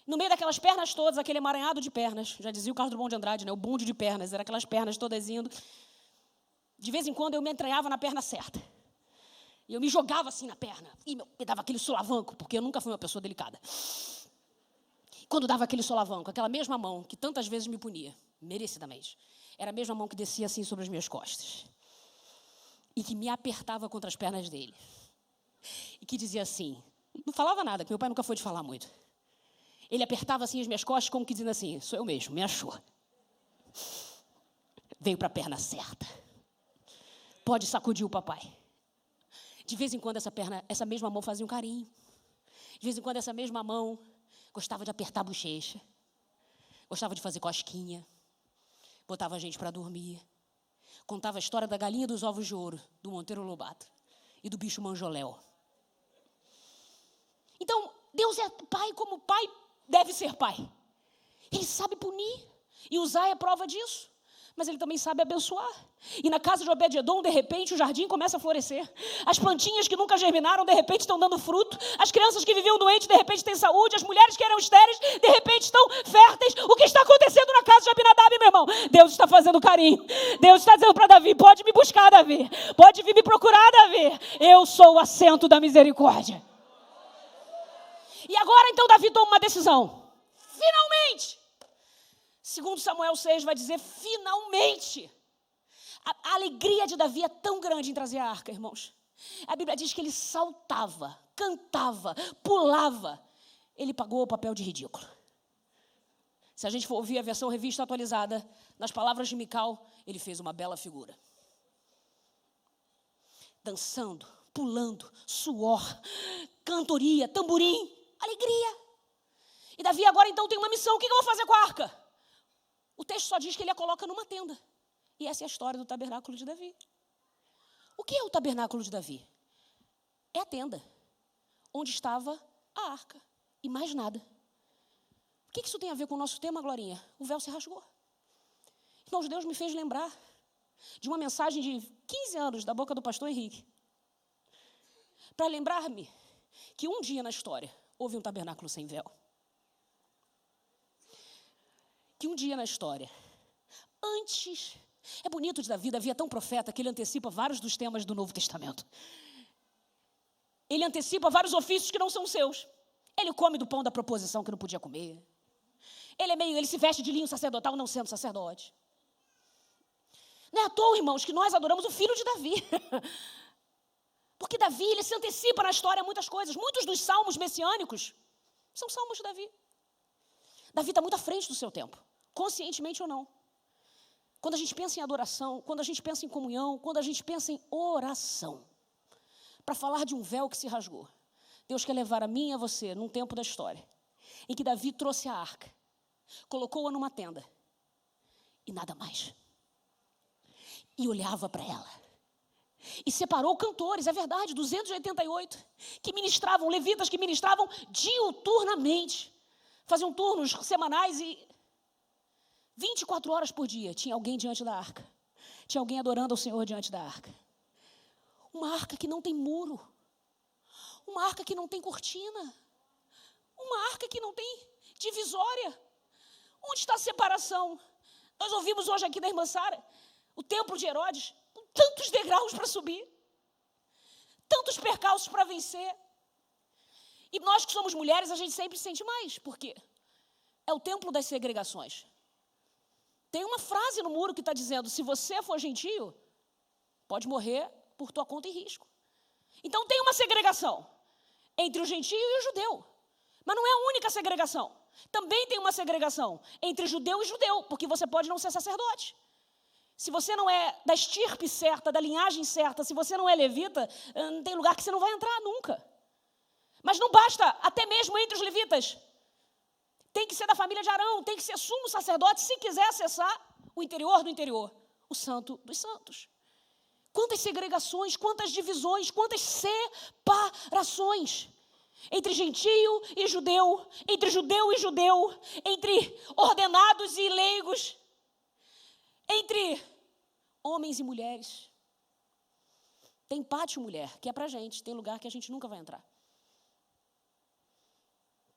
No meio daquelas pernas todas, aquele emaranhado de pernas. Já dizia o Carlos Drummond de Andrade, né? O bonde de pernas, era aquelas pernas todas indo. De vez em quando eu me entranhava na perna certa. E eu me jogava assim na perna. E me dava aquele solavanco, porque eu nunca fui uma pessoa delicada. Quando dava aquele solavanco, aquela mesma mão que tantas vezes me punia, merecidamente, era a mesma mão que descia assim sobre as minhas costas. E que me apertava contra as pernas dele. E que dizia assim, não falava nada, que meu pai nunca foi de falar muito. Ele apertava assim as minhas costas, como que dizendo assim, sou eu mesmo, me achou. Veio para a perna certa. Pode sacudir o papai. De vez em quando essa mesma mão fazia um carinho. De vez em quando essa mesma mão gostava de apertar a bochecha. Gostava de fazer cosquinha. Botava a gente para dormir. Contava a história da galinha dos ovos de ouro, do Monteiro Lobato e do bicho manjoléu. Então, Deus é pai como pai deve ser pai. Ele sabe punir, e Uzá é prova disso, mas ele também sabe abençoar. E na casa de Obed-Edom, de repente, o jardim começa a florescer. As plantinhas que nunca germinaram, de repente, estão dando fruto. As crianças que viviam doentes, de repente, têm saúde. As mulheres que eram estéreis, de repente, estão férteis. O que está acontecendo na casa de Abinadab, meu irmão? Deus está fazendo carinho. Deus está dizendo para Davi, pode me buscar, Davi. Pode vir me procurar, Davi. Eu sou o assento da misericórdia. E agora, então, Davi toma uma decisão. Finalmente! Segundo Samuel 6 vai dizer, finalmente. A alegria de Davi é tão grande em trazer a arca, irmãos. A Bíblia diz que ele saltava, cantava, pulava. Ele pagou o papel de ridículo. Se a gente for ouvir a versão revista atualizada, nas palavras de Mical, ele fez uma bela figura. Dançando, pulando, suor, cantoria, tamborim, alegria. E Davi agora então tem uma missão. O que eu vou fazer com a arca? O texto só diz que ele a coloca numa tenda. E essa é a história do tabernáculo de Davi. O que é o tabernáculo de Davi? É a tenda, onde estava a arca. E mais nada. O que isso tem a ver com o nosso tema, Glorinha? O véu se rasgou. Irmãos, Deus me fez lembrar de uma mensagem de 15 anos da boca do pastor Henrique. Para lembrar-me que um dia na história houve um tabernáculo sem véu. Que um dia na história, antes... É bonito de Davi é tão profeta que ele antecipa vários dos temas do Novo Testamento. Ele antecipa vários ofícios que não são seus. Ele come do pão da proposição que não podia comer. Ele se veste de linho sacerdotal não sendo sacerdote. Não é à toa, irmãos, que nós adoramos o filho de Davi. Porque Davi, ele se antecipa na história a muitas coisas. Muitos dos salmos messiânicos são salmos de Davi. Davi está muito à frente do seu tempo, conscientemente ou não. Quando a gente pensa em adoração, quando a gente pensa em comunhão, quando a gente pensa em oração, para falar de um véu que se rasgou, Deus quer levar a mim e a você num tempo da história, em que Davi trouxe a arca, colocou-a numa tenda, e nada mais. E olhava para ela. E separou cantores, é verdade, 288, que ministravam, levitas que ministravam diuturnamente. Faziam turnos semanais e 24 horas por dia tinha alguém diante da arca. Tinha alguém adorando ao Senhor diante da arca. Uma arca que não tem muro. Uma arca que não tem cortina. Uma arca que não tem divisória. Onde está a separação? Nós ouvimos hoje aqui da irmã Sara, o templo de Herodes, com tantos degraus para subir. Tantos percalços para vencer. E nós que somos mulheres, a gente sempre sente mais. Por quê? é o templo das segregações. Tem uma frase no muro que está dizendo, se você for gentio, pode morrer por tua conta e risco. Então tem uma segregação entre o gentio e o judeu. Mas não é a única segregação. Também tem uma segregação entre judeu e judeu, porque você pode não ser sacerdote. Se você não é da estirpe certa, da linhagem certa, se você não é levita, não tem lugar que você não vai entrar nunca. Mas não basta, até mesmo entre os levitas. Tem que ser da família de Arão, tem que ser sumo sacerdote se quiser acessar o interior do interior, o santo dos santos. Quantas segregações, quantas divisões, quantas separações entre gentio e judeu, entre ordenados e leigos, entre homens e mulheres. Tem pátio mulher, que é pra gente, tem lugar que a gente nunca vai entrar.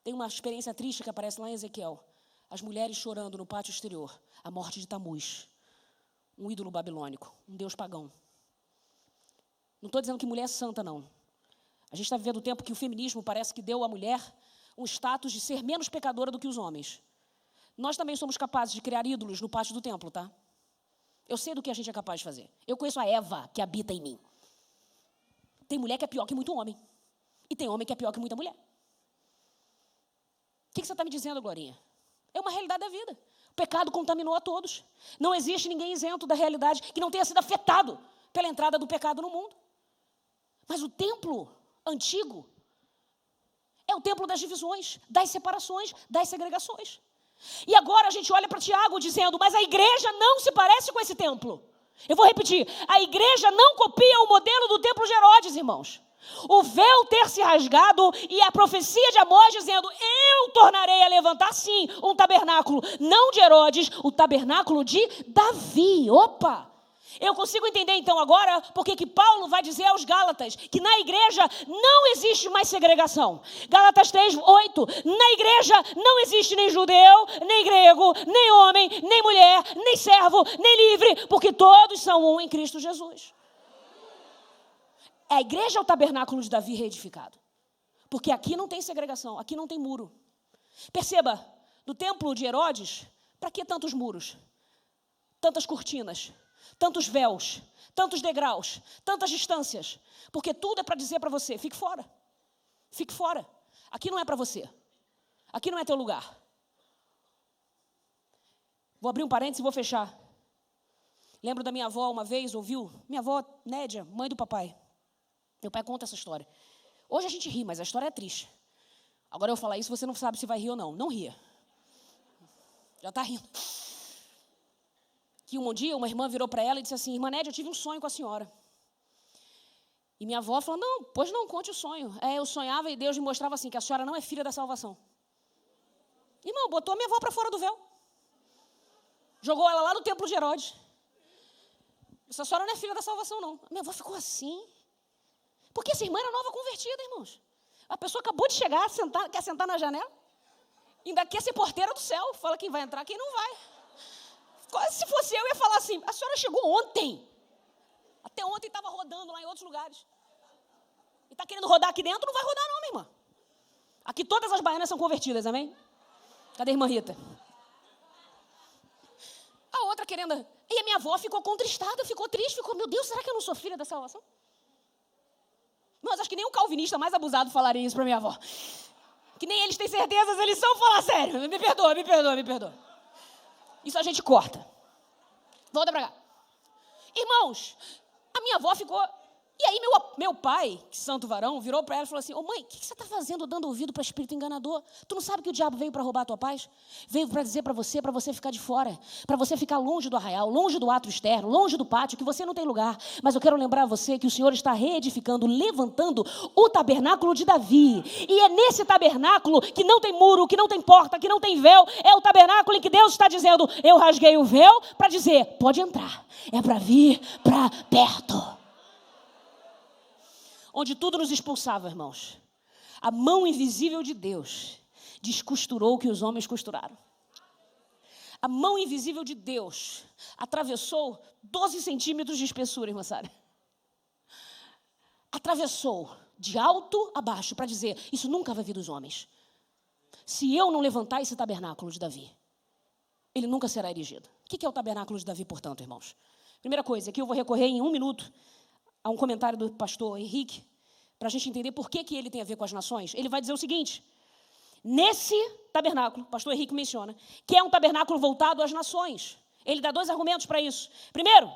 Tem uma experiência triste que aparece lá em Ezequiel. As mulheres chorando no pátio exterior. A morte de Tamuz. Um ídolo babilônico. Um deus pagão. Não estou dizendo que mulher é santa, não. A gente está vivendo o tempo que o feminismo parece que deu à mulher um status de ser menos pecadora do que os homens. Nós também somos capazes de criar ídolos no pátio do templo, tá? Eu sei do que a gente é capaz de fazer. Eu conheço a Eva que habita em mim. Tem mulher que é pior que muito homem. E tem homem que é pior que muita mulher. O que você está me dizendo, Glorinha? É uma realidade da vida. O pecado contaminou a todos. Não existe ninguém isento da realidade que não tenha sido afetado pela entrada do pecado no mundo. Mas o templo antigo é o templo das divisões, das separações, das segregações. E agora a gente olha para Tiago dizendo, mas a igreja não se parece com esse templo. Eu vou repetir, a igreja não copia o modelo do templo de Herodes, irmãos. O véu ter se rasgado e a profecia de Amós dizendo, eu tornarei a levantar sim um tabernáculo, não de Herodes, o tabernáculo de Davi. Opa! Eu consigo entender então agora porque que Paulo vai dizer aos Gálatas que na igreja não existe mais segregação. Gálatas 3:8, na igreja não existe nem judeu, nem grego, nem homem, nem mulher, nem servo, nem livre, porque todos são um em Cristo Jesus. A igreja é o tabernáculo de Davi reedificado. Porque aqui não tem segregação, aqui não tem muro. Perceba, no templo de Herodes, para que tantos muros? Tantas cortinas, tantos véus, tantos degraus, tantas distâncias. Porque tudo é para dizer para você, fique fora. Fique fora. Aqui não é para você. Aqui não é teu lugar. Vou abrir um parênteses e vou fechar. Lembro da minha avó uma vez, ouviu? Minha avó, Nédia, mãe do papai. Meu pai conta essa história. Hoje a gente ri, mas a história é triste. Agora eu vou falar isso, você não sabe se vai rir ou não. Não ria. Já está rindo. Que um dia uma irmã virou para ela e disse assim, irmã Nédia, eu tive um sonho com a senhora. E minha avó falou, não, pois não, conte o sonho. Eu sonhava e Deus me mostrava assim, que a senhora não é filha da salvação. Irmão, botou a minha avó para fora do véu. Jogou ela lá no templo de Herodes. Essa senhora não é filha da salvação, não. A minha avó ficou assim. Porque essa irmã era nova convertida, irmãos. A pessoa acabou de chegar, quer sentar na janela. Ainda quer ser porteira do céu. Fala quem vai entrar, quem não vai. Se fosse eu ia falar assim, a senhora chegou ontem. Até ontem estava rodando lá em outros lugares. E está querendo rodar aqui dentro? Não vai rodar não, minha irmã. Aqui todas as baianas são convertidas, amém? Cadê a irmã Rita? A outra querendo... E a minha avó ficou contristada, ficou triste, ficou, meu Deus, será que eu não sou filha da salvação? Mas acho que nem um calvinista mais abusado falaria isso para minha avó. Que nem eles têm certezas, eles são falar sério. Me perdoa. Isso a gente corta. Volta para cá. Irmãos, a minha avó ficou... E aí meu pai, que santo varão, virou para ela e falou assim, ô mãe, o que você está fazendo dando ouvido para espírito enganador? Tu não sabe que o diabo veio para roubar a tua paz? Veio para dizer para você ficar de fora, para você ficar longe do arraial, longe do átrio externo, longe do pátio, que você não tem lugar. Mas eu quero lembrar você que o Senhor está reedificando, levantando o tabernáculo de Davi. E é nesse tabernáculo que não tem muro, que não tem porta, que não tem véu. É o tabernáculo em que Deus está dizendo, eu rasguei o véu para dizer, pode entrar. É para vir para perto. Onde tudo nos expulsava, irmãos. A mão invisível de Deus descosturou o que os homens costuraram. A mão invisível de Deus atravessou 12 centímetros de espessura, irmã Sara. Atravessou de alto a baixo para dizer, isso nunca vai vir dos homens. Se eu não levantar esse tabernáculo de Davi, ele nunca será erigido. O que é o tabernáculo de Davi, portanto, irmãos? Primeira coisa, aqui eu vou recorrer em 1 minuto a um comentário do pastor Henrique, para a gente entender por que ele tem a ver com as nações. Ele vai dizer o seguinte: nesse tabernáculo, o pastor Henrique menciona, que é um tabernáculo voltado às nações. Ele dá 2 argumentos para isso. Primeiro,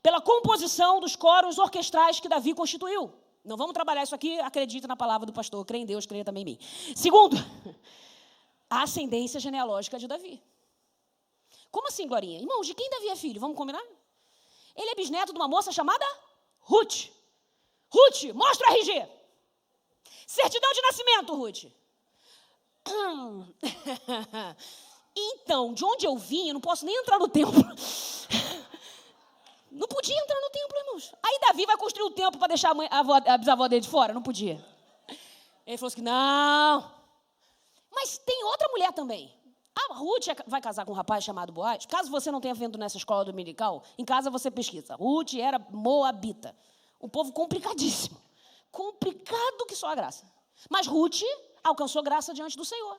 pela composição dos coros orquestrais que Davi constituiu. Não vamos trabalhar isso aqui, acredita na palavra do pastor, crê em Deus, creia também em mim. Segundo, a ascendência genealógica de Davi. Como assim, Glorinha? Irmãos, de quem Davi é filho? Vamos combinar? Ele é bisneto de uma moça chamada Ruth. Ruth, mostra o RG. Certidão de nascimento, Ruth. Então, de onde eu vim, eu não posso nem entrar no templo. Não podia entrar no templo, irmãos. Aí Davi vai construir o templo para deixar a bisavó dele de fora? Não podia. Ele falou assim, não. Mas tem outra mulher também. A Ruth vai casar com um rapaz chamado Boaz. Caso você não tenha vendo nessa escola dominical, em casa você pesquisa. Ruth era moabita. Um povo complicadíssimo. Complicado que só a graça. Mas Ruth alcançou graça diante do Senhor.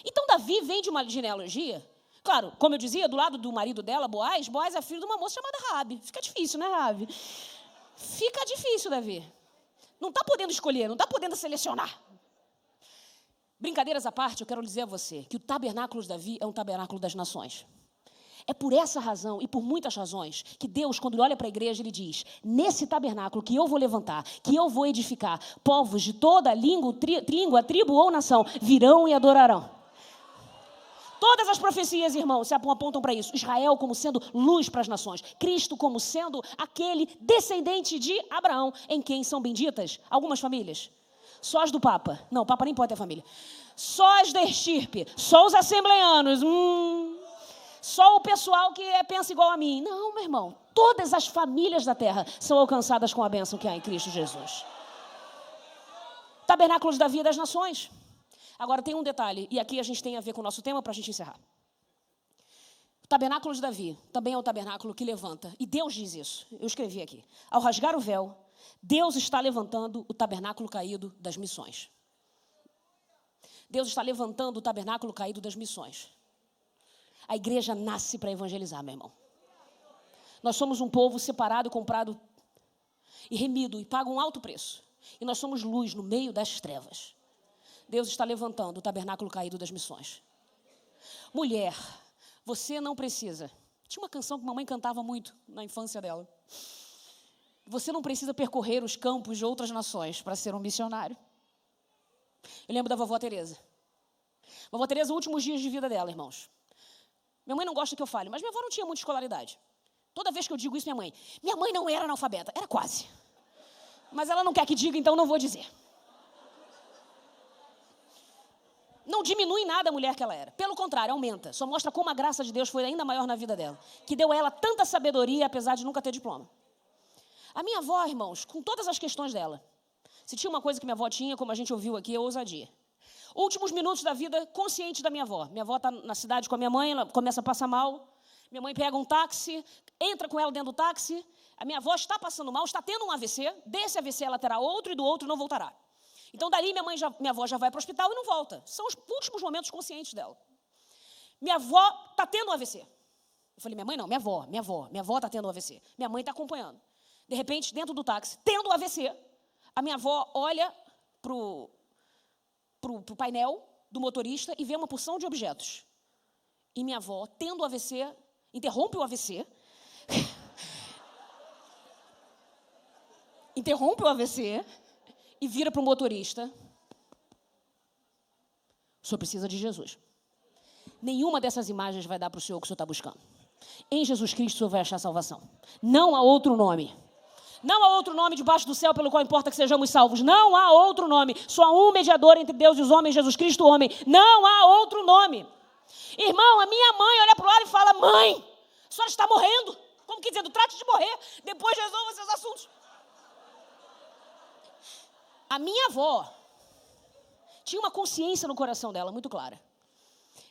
Então, Davi vem de uma genealogia. Claro, como eu dizia, do lado do marido dela, Boaz. Boaz é filho de uma moça chamada Raabe. Fica difícil, né, Raabe? Fica difícil, Davi. Não está podendo escolher, não está podendo selecionar. Brincadeiras à parte, eu quero dizer a você que o tabernáculo de Davi é um tabernáculo das nações. É por essa razão e por muitas razões que Deus, quando olha para a igreja, ele diz, nesse tabernáculo que eu vou levantar, que eu vou edificar, povos de toda língua, tribo ou nação virão e adorarão. Todas as profecias, irmãos, se apontam para isso. Israel como sendo luz para as nações. Cristo como sendo aquele descendente de Abraão, em quem são benditas algumas famílias. Só as do Papa. Não, o Papa nem pode ter família. Só as da estirpe. Só os assembleanos. Só o pessoal que pensa igual a mim. Não, meu irmão. Todas as famílias da terra são alcançadas com a bênção que há em Cristo Jesus. Tabernáculo de Davi é das nações. Agora, tem um detalhe, e aqui a gente tem a ver com o nosso tema para a gente encerrar. O tabernáculo de Davi também é um tabernáculo que levanta, e Deus diz isso, eu escrevi aqui. Ao rasgar o véu, Deus está levantando o tabernáculo caído das missões. Deus está levantando o tabernáculo caído das missões. A igreja nasce para evangelizar, meu irmão. Nós somos um povo separado, comprado e remido, e paga um alto preço. E nós somos luz no meio das trevas. Deus está levantando o tabernáculo caído das missões. Mulher, você não precisa. Tinha uma canção que mamãe cantava muito na infância dela. Você não precisa percorrer os campos de outras nações para ser um missionário. Eu lembro da vovó Teresa. Vovó Teresa, últimos dias de vida dela, irmãos. Minha mãe não gosta que eu fale, mas minha avó não tinha muita escolaridade. Toda vez que eu digo isso, minha mãe não era analfabeta, era quase. Mas ela não quer que diga, então não vou dizer. Não diminui nada a mulher que ela era. Pelo contrário, aumenta. Só mostra como a graça de Deus foi ainda maior na vida dela. Que deu a ela tanta sabedoria, apesar de nunca ter diploma. A minha avó, irmãos, com todas as questões dela. Se tinha uma coisa que minha avó tinha, como a gente ouviu aqui, é ousadia. Últimos minutos da vida consciente da minha avó. Minha avó está na cidade com a minha mãe, ela começa a passar mal. Minha mãe pega um táxi, entra com ela dentro do táxi. A minha avó está passando mal, está tendo um AVC. Desse AVC ela terá outro e do outro não voltará. Então, dali, minha avó já vai para o hospital e não volta. São os últimos momentos conscientes dela. Minha avó está tendo um AVC. Eu falei, minha mãe não, minha avó está tendo um AVC. Minha mãe está acompanhando. De repente, dentro do táxi, tendo um AVC, a minha avó olha para o painel do motorista e vê uma porção de objetos. E minha avó, tendo o AVC, interrompe o AVC. Interrompe o AVC. E vira para o motorista. O senhor precisa de Jesus. Nenhuma dessas imagens vai dar para o senhor o que o senhor está buscando. Em Jesus Cristo o senhor vai achar salvação. Não há outro nome. Não há outro nome debaixo do céu pelo qual importa que sejamos salvos. Não há outro nome. Só há um mediador entre Deus e os homens, Jesus Cristo o homem. Não há outro nome. Irmão, a minha mãe olha para o lado e fala, mãe, a senhora está morrendo. Como que dizendo, trate de morrer, depois resolva seus assuntos. A minha avó tinha uma consciência no coração dela muito clara.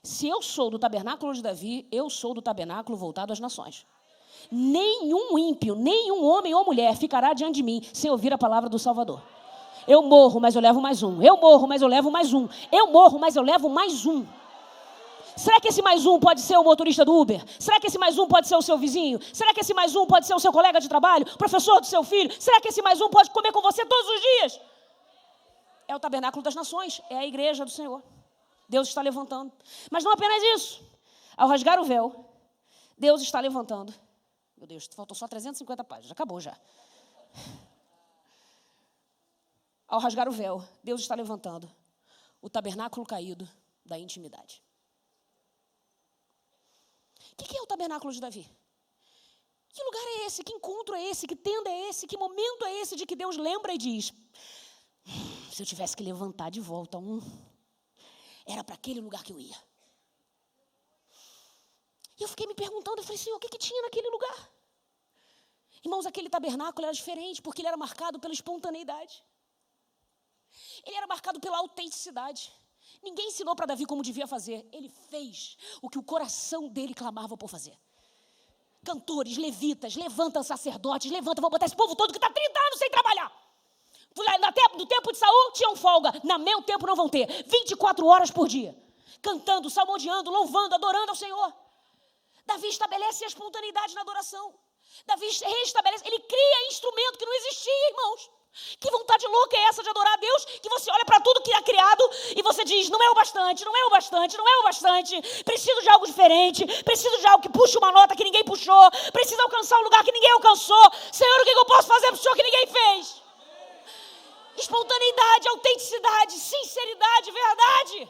Se eu sou do tabernáculo de Davi, eu sou do tabernáculo voltado às nações. Nenhum ímpio, nenhum homem ou mulher ficará diante de mim sem ouvir a palavra do Salvador. Eu morro, mas eu levo mais um. Eu morro, mas eu levo mais um. Eu morro, mas eu levo mais um. Será que esse mais um pode ser o motorista do Uber? Será que esse mais um pode ser o seu vizinho? Será que esse mais um pode ser o seu colega de trabalho? Professor do seu filho? Será que esse mais um pode comer com você todos os dias? É o tabernáculo das nações. É a igreja do Senhor. Deus está levantando. Mas não apenas isso. Ao rasgar o véu, Deus está levantando. Meu Deus, faltou só 350 páginas. Acabou já. Ao rasgar o véu, Deus está levantando o tabernáculo caído da intimidade. O que é o tabernáculo de Davi? Que lugar é esse? Que encontro é esse? Que tenda é esse? Que momento é esse de que Deus lembra e diz: se eu tivesse que levantar de volta era para aquele lugar que eu ia. E eu fiquei me perguntando, eu falei, Senhor, o que tinha naquele lugar? Irmãos, aquele tabernáculo era diferente porque ele era marcado pela espontaneidade. Ele era marcado pela autenticidade. Ninguém ensinou para Davi como devia fazer. Ele fez o que o coração dele clamava por fazer. Cantores, levitas, levanta sacerdotes, levanta, vou botar esse povo todo que está 30 anos sem trabalhar. No tempo de Saul tinham folga, no meu tempo não vão ter. 24 horas por dia. Cantando, salmodiando, louvando, adorando ao Senhor. Davi estabelece a espontaneidade na adoração. Davi restabelece, ele cria instrumento que não existia, irmãos. Que vontade louca é essa de adorar a Deus? Que você olha para tudo que é criado e você diz, não é o bastante, não é o bastante, não é o bastante. Preciso de algo diferente, preciso de algo que puxe uma nota que ninguém puxou, preciso alcançar um lugar que ninguém alcançou. Senhor, o que eu posso fazer para o Senhor que ninguém fez? Espontaneidade, autenticidade, sinceridade, verdade.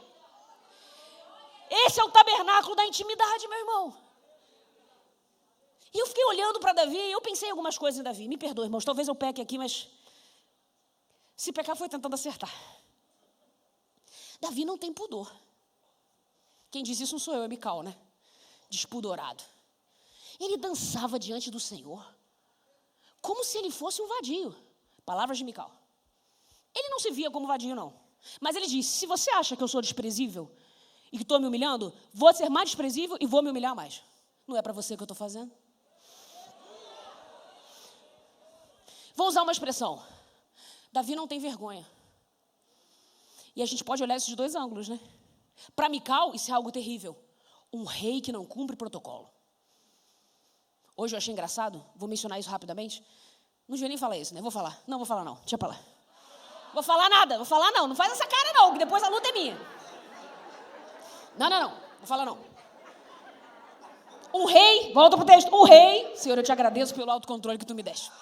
Esse é o tabernáculo da intimidade, meu irmão. E eu fiquei olhando para Davi e eu pensei em algumas coisas em Davi. Me perdoe, irmãos, talvez eu peque aqui, mas se pecar foi tentando acertar. Davi não tem pudor. Quem diz isso não sou eu, é Mical, né? Despudorado. Ele dançava diante do Senhor como se ele fosse um vadio. Palavras de Mical. Ele não se via como vadio, não. Mas ele disse, se você acha que eu sou desprezível e que estou me humilhando, vou ser mais desprezível e vou me humilhar mais. Não é para você que eu estou fazendo? Vou usar uma expressão. Davi não tem vergonha. E a gente pode olhar isso de dois ângulos, né? Para Mical, isso é algo terrível. Um rei que não cumpre protocolo. Hoje eu achei engraçado, vou mencionar isso rapidamente. Não devia nem falar isso, né? Vou falar. Não, vou falar não. Deixa pra lá. Vou falar nada, vou falar não. Não faz essa cara não, que depois a luta é minha. Não. Vou falar não. Um rei, volta pro texto. Um rei, Senhor, eu te agradeço pelo autocontrole que tu me deste.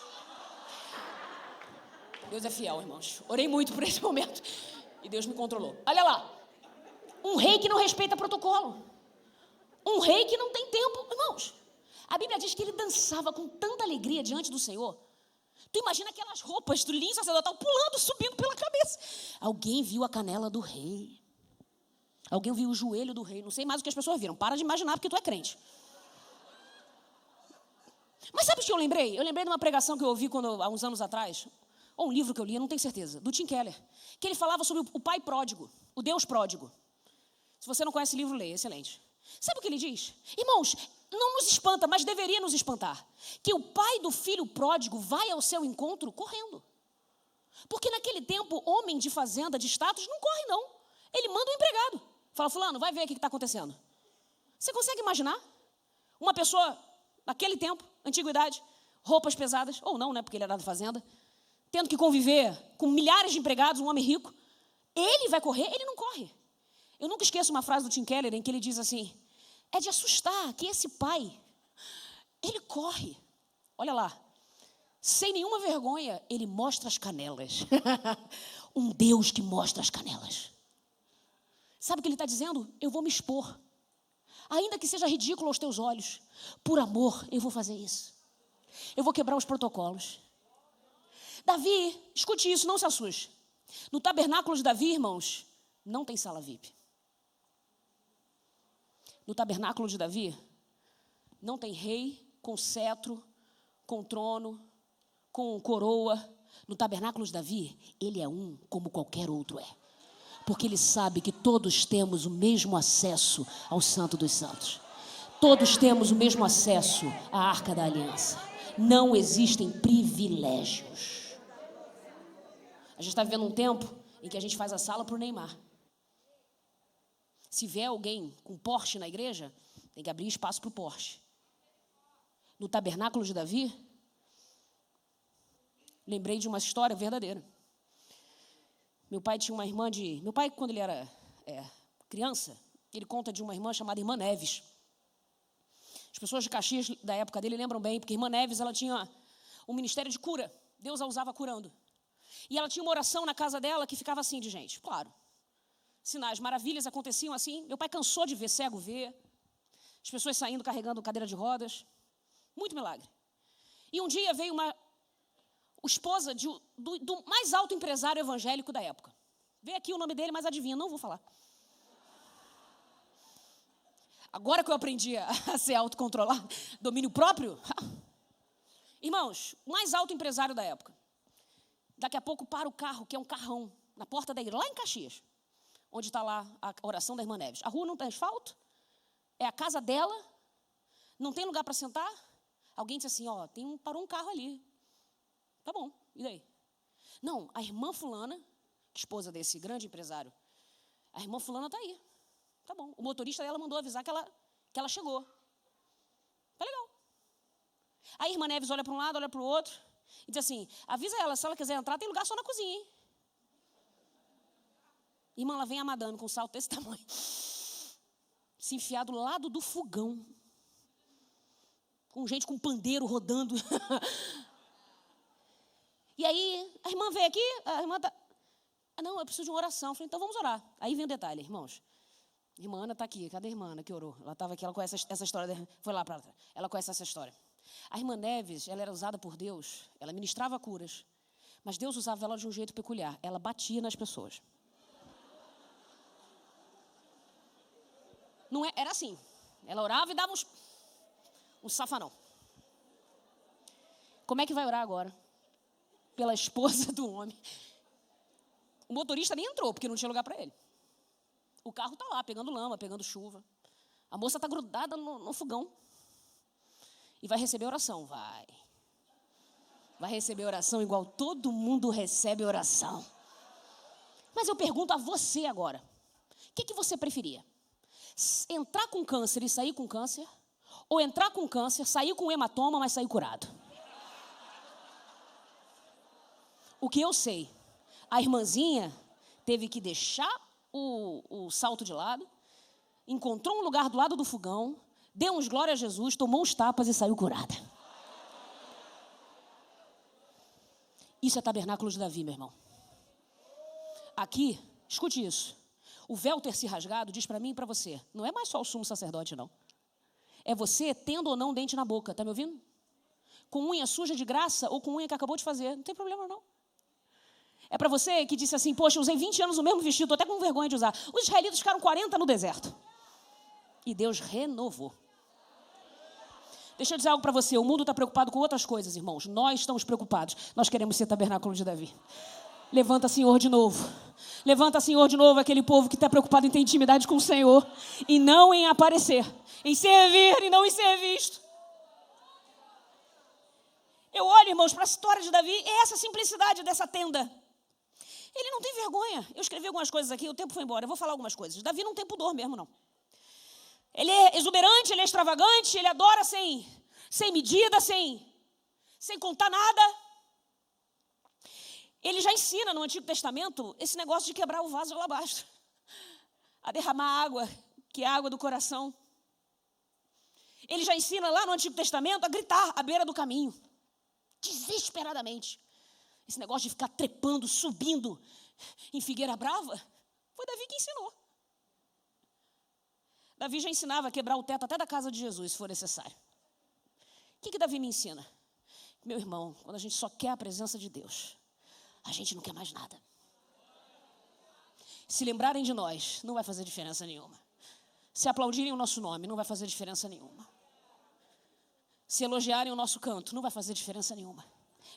Deus é fiel, irmãos. Orei muito por esse momento e Deus me controlou. Olha lá. Um rei que não respeita protocolo. Um rei que não tem tempo. Irmãos, a Bíblia diz que ele dançava com tanta alegria diante do Senhor. Tu imagina aquelas roupas do linho sacerdotal pulando, subindo pela cabeça. Alguém viu a canela do rei. Alguém viu o joelho do rei. Não sei mais o que as pessoas viram. Para de imaginar porque tu é crente. Mas sabe o que eu lembrei? Eu lembrei de uma pregação que eu ouvi há uns anos atrás. Ou um livro que eu li, eu não tenho certeza, do Tim Keller, que ele falava sobre o pai pródigo, o Deus pródigo. Se você não conhece o livro, leia, excelente. Sabe o que ele diz? Irmãos, não nos espanta, mas deveria nos espantar, que o pai do filho pródigo vai ao seu encontro correndo. Porque naquele tempo, homem de fazenda, de status, não corre não. Ele manda um empregado. Fala, fulano, vai ver o que está acontecendo. Você consegue imaginar? Uma pessoa, naquele tempo, antiguidade, roupas pesadas, ou não, né, porque ele era da fazenda, tendo que conviver com milhares de empregados, um homem rico, ele vai correr? Ele não corre. Eu nunca esqueço uma frase do Tim Keller em que ele diz assim, é de assustar que esse pai, ele corre. Olha lá, sem nenhuma vergonha, ele mostra as canelas. Um Deus que mostra as canelas. Sabe o que ele está dizendo? Eu vou me expor. Ainda que seja ridículo aos teus olhos, por amor, eu vou fazer isso. Eu vou quebrar os protocolos. Davi, escute isso, não se assuste. No tabernáculo de Davi, irmãos, não tem sala VIP. No tabernáculo de Davi, não tem rei com cetro, com trono, com coroa. No tabernáculo de Davi, ele é um como qualquer outro é. Porque ele sabe que todos temos o mesmo acesso ao Santo dos Santos. Todos temos o mesmo acesso à Arca da Aliança. Não existem privilégios. A gente está vivendo um tempo em que a gente faz a sala para o Neymar. Se vier alguém com Porsche na igreja, tem que abrir espaço para o Porsche. No tabernáculo de Davi, lembrei de uma história verdadeira. Meu pai tinha uma irmã de... Meu pai, quando ele era criança, ele conta de uma irmã chamada Irmã Neves. As pessoas de Caxias da época dele lembram bem, porque Irmã Neves, ela tinha um ministério de cura. Deus a usava curando. E ela tinha uma oração na casa dela que ficava assim de gente. Claro, sinais, maravilhas aconteciam assim. Meu pai cansou de ver cego ver. As pessoas saindo carregando cadeira de rodas. Muito milagre. E um dia veio uma esposa do mais alto empresário evangélico da época. Veio aqui o nome dele, mas adivinha, não vou falar. Agora que eu aprendi a ser autocontrolado, domínio próprio. Irmãos, o mais alto empresário da época. Daqui a pouco para o carro, que é um carrão, na porta da igreja, lá em Caxias, onde está lá a oração da Irmã Neves. A rua não tem asfalto, é a casa dela, não tem lugar para sentar. Alguém disse assim, parou um carro ali. Tá bom, e daí? Não, a irmã fulana, esposa desse grande empresário, a irmã fulana está aí. Tá bom, o motorista dela mandou avisar que ela chegou. Tá legal. Aí a Irmã Neves olha para um lado, olha para o outro, e diz assim, avisa ela, se ela quiser entrar, tem lugar só na cozinha, hein? Irmã, ela vem a madame com um salto desse tamanho, se enfiar do lado do fogão, com gente com pandeiro rodando. E aí, a irmã veio aqui, a irmã tá... não, eu preciso de uma oração. Eu falei, então vamos orar. Aí vem um detalhe, irmãos. A irmã Ana está aqui. Cadê a irmã Ana que orou? Ela estava aqui, ela conhece essa história. Foi lá para trás. Ela conhece essa história. A Irmã Neves, ela era usada por Deus. Ela ministrava curas. Mas Deus usava ela de um jeito peculiar. Ela batia nas pessoas. Não era assim. Ela orava e dava um safanão. Como é que vai orar agora? Pela esposa do homem. O motorista nem entrou, porque não tinha lugar para ele. O carro está lá, pegando lama, pegando chuva. A moça está grudada no fogão. E vai receber oração. Vai receber oração igual todo mundo recebe oração. Mas eu pergunto a você agora. O que você preferia? Entrar com câncer e sair com câncer? Ou entrar com câncer, sair com hematoma, mas sair curado? O que eu sei, a irmãzinha teve que deixar o salto de lado, encontrou um lugar do lado do fogão, deu uns glória a Jesus, tomou uns tapas e saiu curada. Isso é tabernáculo de Davi, meu irmão. Aqui, escute isso. O véu ter se rasgado diz para mim e para você, não é mais só o sumo sacerdote, não. É você tendo ou não dente na boca, tá me ouvindo? Com unha suja de graça ou com unha que acabou de fazer, não tem problema não. É para você que disse assim, poxa, eu usei 20 anos o mesmo vestido, estou até com vergonha de usar. Os israelitas ficaram 40 no deserto. E Deus renovou. Deixa eu dizer algo para você, o mundo está preocupado com outras coisas, irmãos. Nós estamos preocupados. Nós queremos ser tabernáculo de Davi. Levanta, Senhor, de novo. Levanta, Senhor, de novo aquele povo que está preocupado em ter intimidade com o Senhor e não em aparecer, em servir e não em ser visto. Eu olho, irmãos, para a história de Davi, é essa simplicidade dessa tenda. Ele não tem vergonha. Eu escrevi algumas coisas aqui, o tempo foi embora. Eu vou falar algumas coisas. Davi não tem pudor mesmo, não. Ele é exuberante, ele é extravagante, ele adora sem medida, sem contar nada. Ele já ensina no Antigo Testamento esse negócio de quebrar o vaso de alabastro, a derramar água, que é a água do coração. Ele já ensina lá no Antigo Testamento a gritar à beira do caminho, desesperadamente. Esse negócio de ficar trepando, subindo em figueira brava, foi Davi que ensinou. Davi já ensinava a quebrar o teto até da casa de Jesus, se for necessário. O que Davi me ensina? Meu irmão, quando a gente só quer a presença de Deus, a gente não quer mais nada. Se lembrarem de nós, não vai fazer diferença nenhuma. Se aplaudirem o nosso nome, não vai fazer diferença nenhuma. Se elogiarem o nosso canto, não vai fazer diferença nenhuma.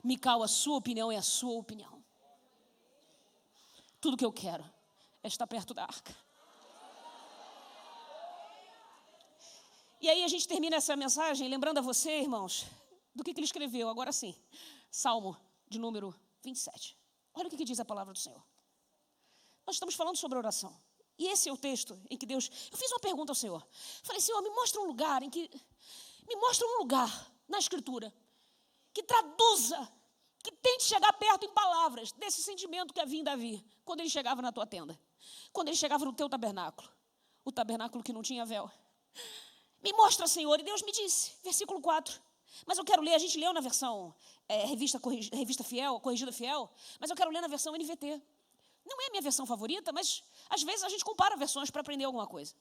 Mical, a sua opinião é a sua opinião. Tudo que eu quero é estar perto da arca. E aí a gente termina essa mensagem lembrando a você, irmãos, do que ele escreveu. Agora sim, Salmo de número 27. Olha o que diz a palavra do Senhor. Nós estamos falando sobre oração. E esse é o texto em que Deus... Eu fiz uma pergunta ao Senhor. Falei, Senhor, me mostra um lugar na Escritura que traduza, que tente chegar perto em palavras desse sentimento que havia em Davi, quando ele chegava na tua tenda, quando ele chegava no teu tabernáculo, o tabernáculo que não tinha véu. Me mostra, Senhor. E Deus me disse, versículo 4. Mas eu quero ler, a gente leu na versão revista fiel, corrigida fiel, mas eu quero ler na versão NVT. Não é a minha versão favorita, mas às vezes a gente compara versões para aprender alguma coisa.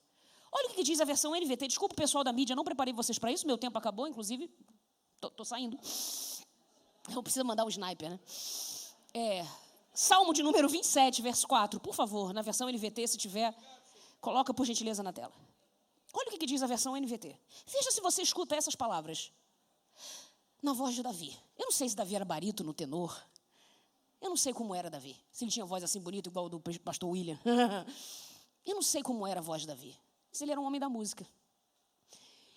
Olha o que diz a versão NVT. Desculpa o pessoal da mídia, não preparei vocês para isso, meu tempo acabou, inclusive, estou saindo. Eu preciso mandar um sniper, né? Salmo de número 27, verso 4, por favor, na versão NVT, se tiver, coloca por gentileza na tela. Olha o que diz a versão NVT. Veja se você escuta essas palavras na voz de Davi. Eu não sei se Davi era barítono, tenor. Eu não sei como era Davi. Se ele tinha voz assim bonita, igual a do pastor William. Eu não sei como era a voz de Davi. Mas ele era um homem da música.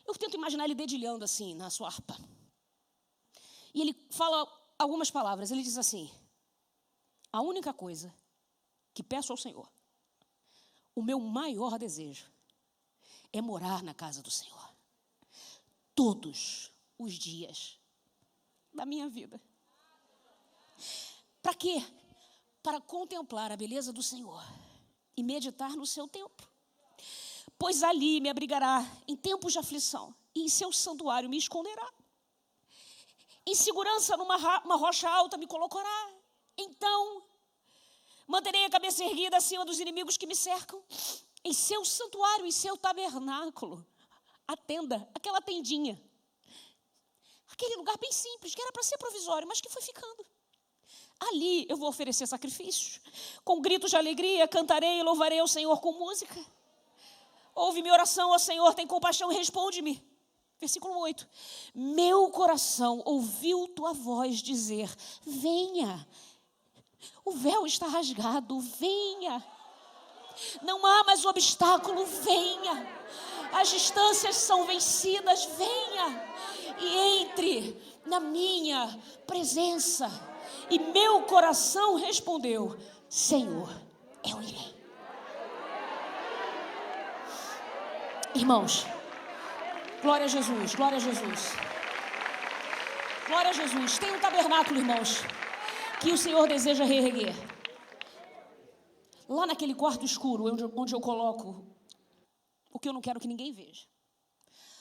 Eu tento imaginar ele dedilhando assim, na sua harpa. E ele fala algumas palavras. Ele diz assim: a única coisa que peço ao Senhor, o meu maior desejo, é morar na casa do Senhor todos os dias da minha vida. Para quê? Para contemplar a beleza do Senhor e meditar no seu templo. Pois ali me abrigará em tempos de aflição, e em seu santuário me esconderá. Em segurança numa rocha alta me colocará. Então manterei a cabeça erguida acima dos inimigos que me cercam. Em seu santuário, em seu tabernáculo, a tenda, aquela tendinha, aquele lugar bem simples, que era para ser provisório, mas que foi ficando. Ali eu vou oferecer sacrifícios. Com gritos de alegria, cantarei e louvarei ao Senhor com música. Ouve minha oração, ó Senhor, tem compaixão e responde-me. Versículo 8. Meu coração ouviu tua voz dizer: venha. O véu está rasgado, venha. Não há mais obstáculo, venha. As distâncias são vencidas, venha. E entre na minha presença. E meu coração respondeu: Senhor, eu irei. Irmãos, glória a Jesus, glória a Jesus. Glória a Jesus. Tem um tabernáculo, irmãos, que o Senhor deseja reerguer. Lá naquele quarto escuro, onde eu coloco o que eu não quero que ninguém veja.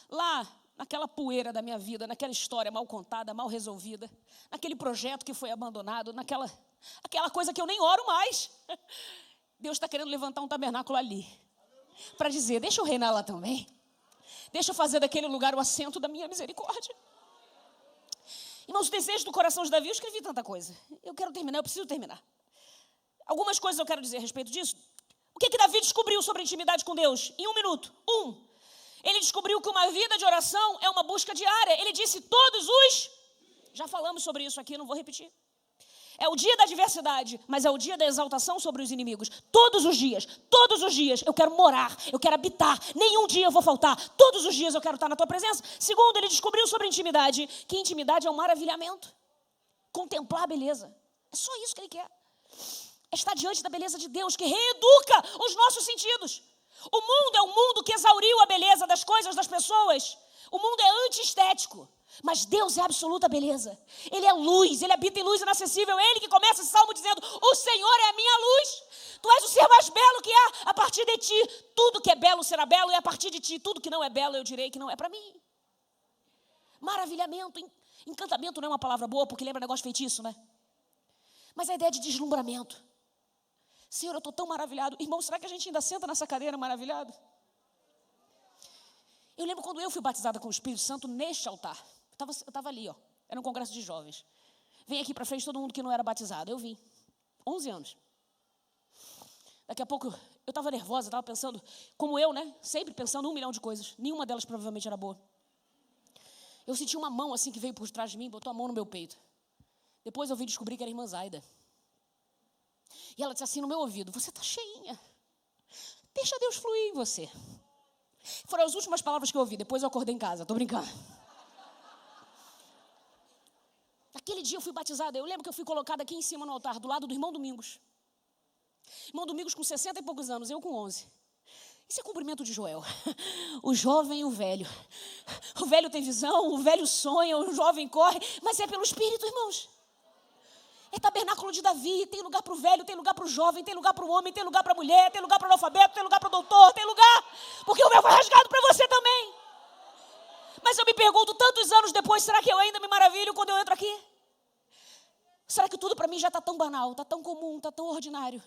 Lá, naquela poeira da minha vida, naquela história mal contada, mal resolvida, naquele projeto que foi abandonado, aquela coisa que eu nem oro mais. Deus está querendo levantar um tabernáculo ali, para dizer: deixa eu reinar lá também. Deixa eu fazer daquele lugar o assento da minha misericórdia. Irmãos, o desejo do coração de Davi, eu escrevi tanta coisa. Eu quero terminar, eu preciso terminar. Algumas coisas eu quero dizer a respeito disso. O que Davi descobriu sobre a intimidade com Deus? Em 1 minuto. Ele descobriu que uma vida de oração é uma busca diária. Ele disse todos os... Já falamos sobre isso aqui, não vou repetir. É o dia da adversidade, mas é o dia da exaltação sobre os inimigos. Todos os dias eu quero morar, eu quero habitar. Nenhum dia eu vou faltar. Todos os dias eu quero estar na tua presença. Segundo, ele descobriu sobre a intimidade, que intimidade é um maravilhamento. Contemplar a beleza. É só isso que ele quer. É estar diante da beleza de Deus, que reeduca os nossos sentidos. O mundo é um mundo que exauriu a beleza das coisas, das pessoas. O mundo é antiestético. Mas Deus é a absoluta beleza. Ele é luz, Ele habita em luz inacessível. Ele que começa esse salmo dizendo: o Senhor é a minha luz. Tu és o ser mais belo que há. A partir de ti, tudo que é belo será belo. E a partir de ti, tudo que não é belo, eu direi que não é para mim. Maravilhamento, encantamento não é uma palavra boa, porque lembra negócio feitiço, né? Mas a ideia de deslumbramento. Senhor, eu estou tão maravilhado. Irmão, será que a gente ainda senta nessa cadeira maravilhado? Eu lembro quando eu fui batizada com o Espírito Santo neste altar. Eu estava ali, era um congresso de jovens. Vem aqui para frente todo mundo que não era batizado. Eu vim, 11 anos. Daqui a pouco, eu estava nervosa, estava pensando, como eu, né? Sempre pensando 1 milhão de coisas. Nenhuma delas provavelmente era boa. Eu senti uma mão assim que veio por trás de mim, botou a mão no meu peito. Depois eu vim descobrir que era a irmã Zaida. E ela disse assim no meu ouvido: você está cheinha. Deixa Deus fluir em você. Foram as últimas palavras que eu ouvi. Depois eu acordei em casa, estou brincando. Aquele dia eu fui batizada, eu lembro que eu fui colocada aqui em cima no altar, do lado do irmão Domingos. Irmão Domingos com 60 e poucos anos, eu com 11. Isso é cumprimento de Joel. O jovem e o velho. O velho tem visão, o velho sonha, o jovem corre, mas é pelo Espírito, irmãos. É tabernáculo de Davi, tem lugar para o velho, tem lugar para o jovem, tem lugar para o homem, tem lugar para a mulher, tem lugar para o analfabeto, tem lugar para o doutor, tem lugar, porque o véu foi rasgado para você também. Mas eu me pergunto, tantos anos depois, será que eu ainda me maravilho quando eu entro aqui? Será que tudo para mim já está tão banal, está tão comum, está tão ordinário?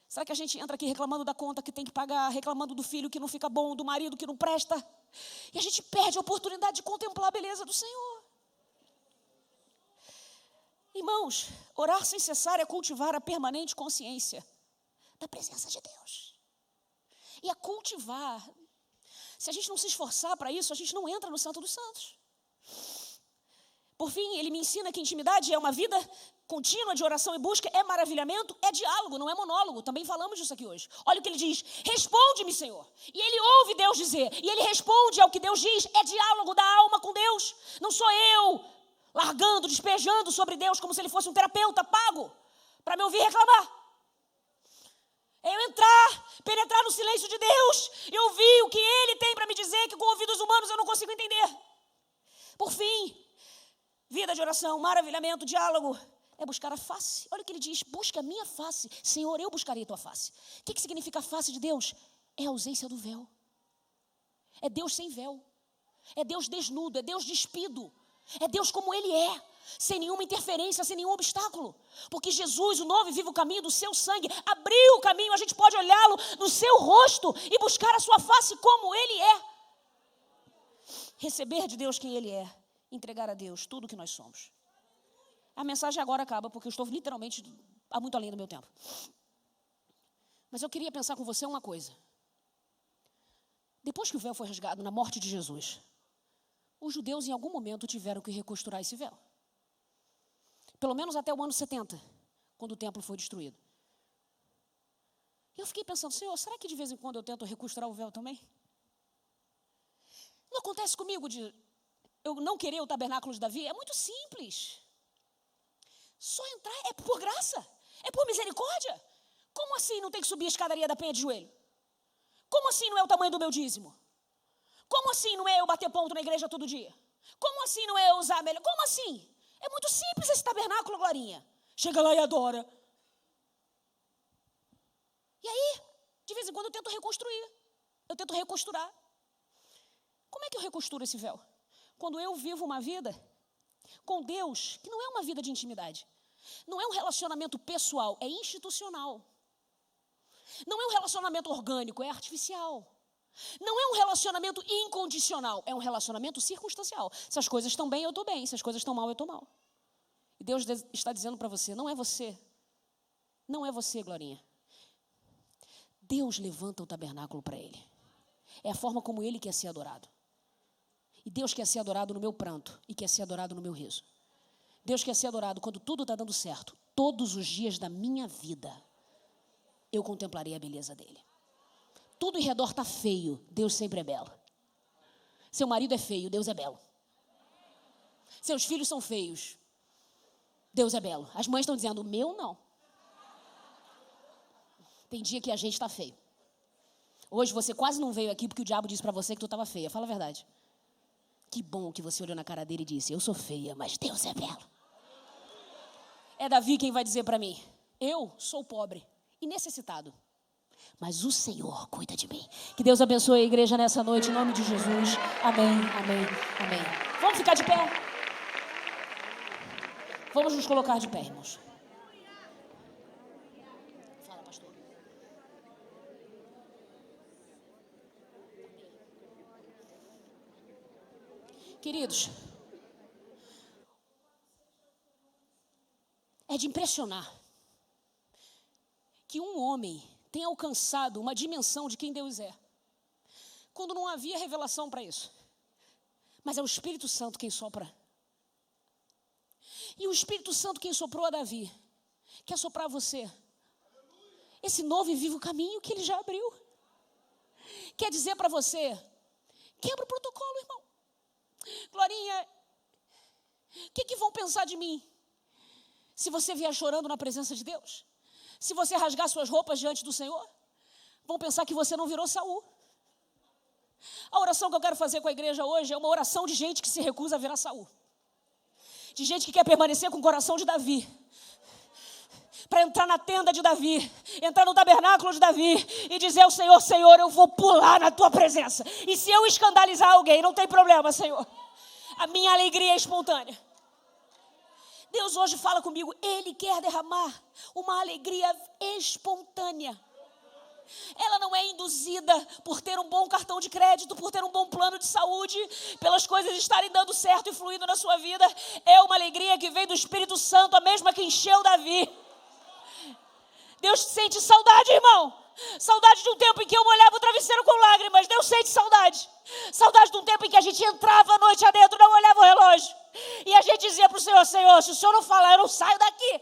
Será que a gente entra aqui reclamando da conta que tem que pagar, reclamando do filho que não fica bom, do marido que não presta? E a gente perde a oportunidade de contemplar a beleza do Senhor. Irmãos, orar sem cessar é cultivar a permanente consciência da presença de Deus. E a cultivar. Se a gente não se esforçar para isso, a gente não entra no Santo dos Santos. Por fim, ele me ensina que intimidade é uma vida contínua de oração e busca, é maravilhamento, é diálogo, não é monólogo. Também falamos disso aqui hoje. Olha o que ele diz: responde-me, Senhor. E ele ouve Deus dizer, e ele responde ao que Deus diz. É diálogo da alma com Deus. Não sou eu largando, despejando sobre Deus como se ele fosse um terapeuta pago para me ouvir reclamar. É eu penetrar no silêncio de Deus e ouvir o que ele tem para me dizer, que com ouvidos humanos eu não consigo entender. Por fim, vida de oração, maravilhamento, diálogo, é buscar a face. Olha o que ele diz: busca a minha face. Senhor, eu buscarei a tua face. O que significa a face de Deus? É a ausência do véu. É Deus sem véu. É Deus desnudo, é Deus despido. É Deus como ele é, sem nenhuma interferência, sem nenhum obstáculo. Porque Jesus, o novo e vivo caminho do seu sangue, abriu o caminho, a gente pode olhá-lo no seu rosto e buscar a sua face como ele é. Receber de Deus quem ele é, entregar a Deus tudo o que nós somos. A mensagem agora acaba, porque eu estou literalmente muito além do meu tempo. Mas eu queria pensar com você uma coisa. Depois que o véu foi rasgado na morte de Jesus, os judeus em algum momento tiveram que recosturar esse véu. Pelo menos até o ano 70, quando o templo foi destruído. E eu fiquei pensando, Senhor, será que de vez em quando eu tento recosturar o véu também? Não acontece comigo de eu não querer o tabernáculo de Davi? É muito simples. Só entrar é por graça, é por misericórdia. Como assim não tem que subir a escadaria da penha de joelho? Como assim não é o tamanho do meu dízimo? Como assim não é eu bater ponto na igreja todo dia? Como assim não é eu usar melhor? Como assim? É muito simples esse tabernáculo, Glorinha. Chega lá e adora. E aí, de vez em quando eu tento reconstruir. Eu tento recosturar. Como é que eu recosturo esse véu? Quando eu vivo uma vida com Deus, que não é uma vida de intimidade. Não é um relacionamento pessoal, é institucional. Não é um relacionamento orgânico, é artificial. Não é um relacionamento incondicional, é um relacionamento circunstancial. Se as coisas estão bem, eu estou bem. Se as coisas estão mal, eu estou mal. E Deus está dizendo para você, não é você. Não é você, Glorinha. Deus levanta o tabernáculo para ele. É a forma como ele quer ser adorado. E Deus quer ser adorado no meu pranto e quer ser adorado no meu riso. Deus quer ser adorado quando tudo está dando certo. Todos os dias da minha vida, eu contemplarei a beleza dele. Tudo em redor está feio, Deus sempre é belo. Seu marido é feio, Deus é belo. Seus filhos são feios, Deus é belo. As mães estão dizendo, o meu não. Tem dia que a gente está feio. Hoje você quase não veio aqui porque o diabo disse para você que tu estava feia. Fala a verdade. Que bom que você olhou na cara dele e disse, eu sou feia, mas Deus é belo. É Davi quem vai dizer para mim, eu sou pobre e necessitado, mas o Senhor cuida de mim. Que Deus abençoe a igreja nessa noite, em nome de Jesus. Amém, amém, amém. Vamos ficar de pé? Vamos nos colocar de pé, irmãos. Fala, pastor. Queridos, é de impressionar que um homem tem alcançado uma dimensão de quem Deus é, quando não havia revelação para isso. Mas é o Espírito Santo quem sopra. E o Espírito Santo quem soprou a Davi, quer soprar a você. Esse novo e vivo caminho que ele já abriu. Quer dizer para você, quebra o protocolo, irmão. Glorinha, O que vão pensar de mim? Se você vier chorando na presença de Deus? Se você rasgar suas roupas diante do Senhor? Vão pensar que você não virou Saul. A oração que eu quero fazer com a igreja hoje é uma oração de gente que se recusa a virar Saul. De gente que quer permanecer com o coração de Davi. Para entrar na tenda de Davi, entrar no tabernáculo de Davi e dizer ao Senhor: Senhor, eu vou pular na tua presença. E se eu escandalizar alguém, não tem problema, Senhor. A minha alegria é espontânea. Deus hoje fala comigo, Ele quer derramar uma alegria espontânea. Ela não é induzida por ter um bom cartão de crédito, por ter um bom plano de saúde, pelas coisas estarem dando certo e fluindo na sua vida. É uma alegria que vem do Espírito Santo, a mesma que encheu Davi. Deus sente saudade, irmão. Saudade de um tempo em que eu molhava o travesseiro com lágrimas. Deus sente saudade. Saudade de um tempo em que a gente entrava a noite adentro, não olhava o relógio. E a gente dizia para o Senhor: Senhor, se o Senhor não falar, eu não saio daqui.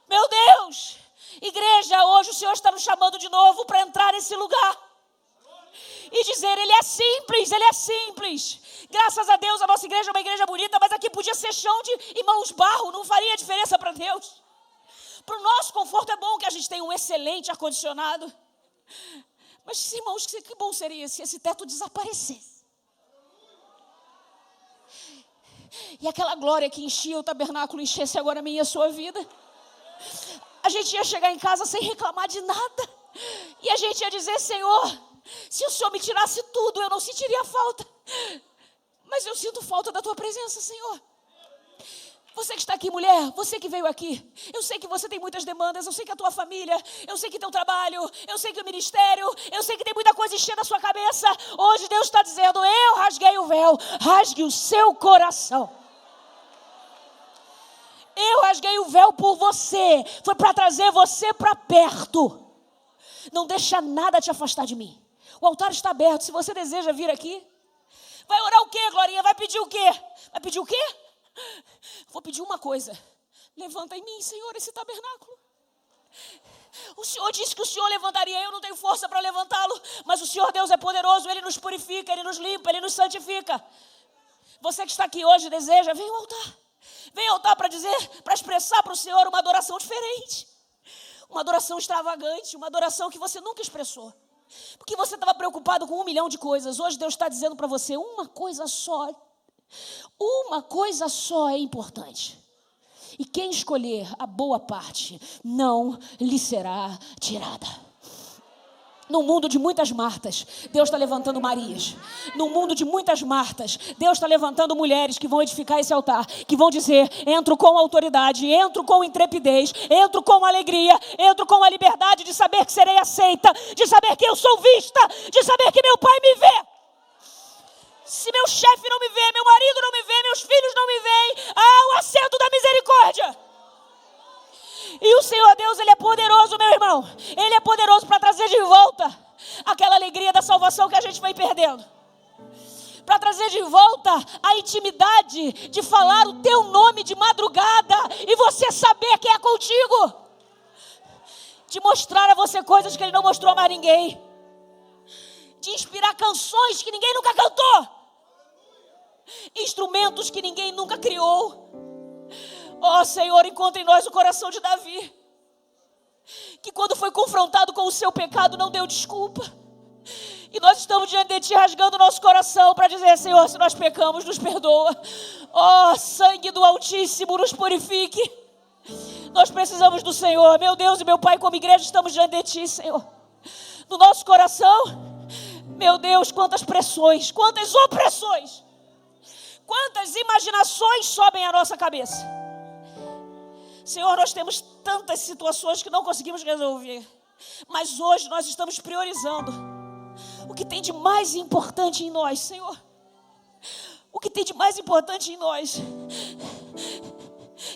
Meu Deus. Igreja, hoje o Senhor está nos chamando de novo para entrar nesse lugar. E dizer, Ele é simples, Ele é simples. Graças a Deus a nossa igreja é uma igreja bonita, mas aqui podia ser chão de mãos barro, não faria diferença para Deus. Para o nosso conforto é bom que a gente tenha um excelente ar-condicionado. Mas, irmãos, que bom seria se esse teto desaparecesse. E aquela glória que enchia o tabernáculo enchesse agora a minha e a sua vida. A gente ia chegar em casa sem reclamar de nada. E a gente ia dizer: Senhor, se o Senhor me tirasse tudo, eu não sentiria falta. Mas eu sinto falta da tua presença, Senhor. Você que está aqui, mulher, você que veio aqui, eu sei que você tem muitas demandas, eu sei que a tua família, eu sei que teu trabalho, eu sei que o ministério, eu sei que tem muita coisa enchendo a sua cabeça. Hoje Deus está dizendo: eu rasguei o véu, rasgue o seu coração. Eu rasguei o véu por você, foi para trazer você para perto. Não deixa nada te afastar de mim. O altar está aberto, se você deseja vir aqui. Vai orar o quê, Glorinha? Vai pedir o quê? Vai pedir o quê? Vou pedir uma coisa: levanta em mim, Senhor, esse tabernáculo. O Senhor disse que o Senhor levantaria, eu não tenho força para levantá-lo, mas o Senhor Deus é poderoso, Ele nos purifica, Ele nos limpa, Ele nos santifica. Você que está aqui hoje deseja, vem ao altar. Vem ao altar para dizer, para expressar para o Senhor uma adoração diferente. Uma adoração extravagante, uma adoração que você nunca expressou. Porque você estava preocupado com 1 milhão de coisas. Hoje Deus está dizendo para você uma coisa só. Uma coisa só é importante. E quem escolher a boa parte não lhe será tirada. No mundo de muitas Martas, Deus está levantando Marias. No mundo de muitas Martas, Deus está levantando mulheres que vão edificar esse altar, que vão dizer: entro com autoridade, entro com intrepidez, entro com alegria, entro com a liberdade de saber que serei aceita, de saber que eu sou vista, de saber que meu Pai me vê. Se meu chefe não me vê, meu marido não me vê, meus filhos não me veem, o assento da misericórdia. E o Senhor Deus, Ele é poderoso, meu irmão. Ele é poderoso para trazer de volta aquela alegria da salvação que a gente vai perdendo. Para trazer de volta a intimidade de falar o teu nome de madrugada e você saber que é contigo. De mostrar a você coisas que Ele não mostrou a mais ninguém. De inspirar canções que ninguém nunca cantou. Instrumentos que ninguém nunca criou. Ó Senhor, encontra em nós o coração de Davi, que quando foi confrontado com o seu pecado não deu desculpa. E nós estamos diante de Ti rasgando o nosso coração para dizer: Senhor, se nós pecamos, nos perdoa. Ó sangue do Altíssimo, nos purifique. Nós precisamos do Senhor. Meu Deus e meu Pai, como igreja estamos diante de Ti, Senhor. No nosso coração, meu Deus, quantas pressões, quantas opressões, quantas imaginações sobem à nossa cabeça. Senhor, nós temos tantas situações que não conseguimos resolver. Mas hoje nós estamos priorizando o que tem de mais importante em nós, Senhor. O que tem de mais importante em nós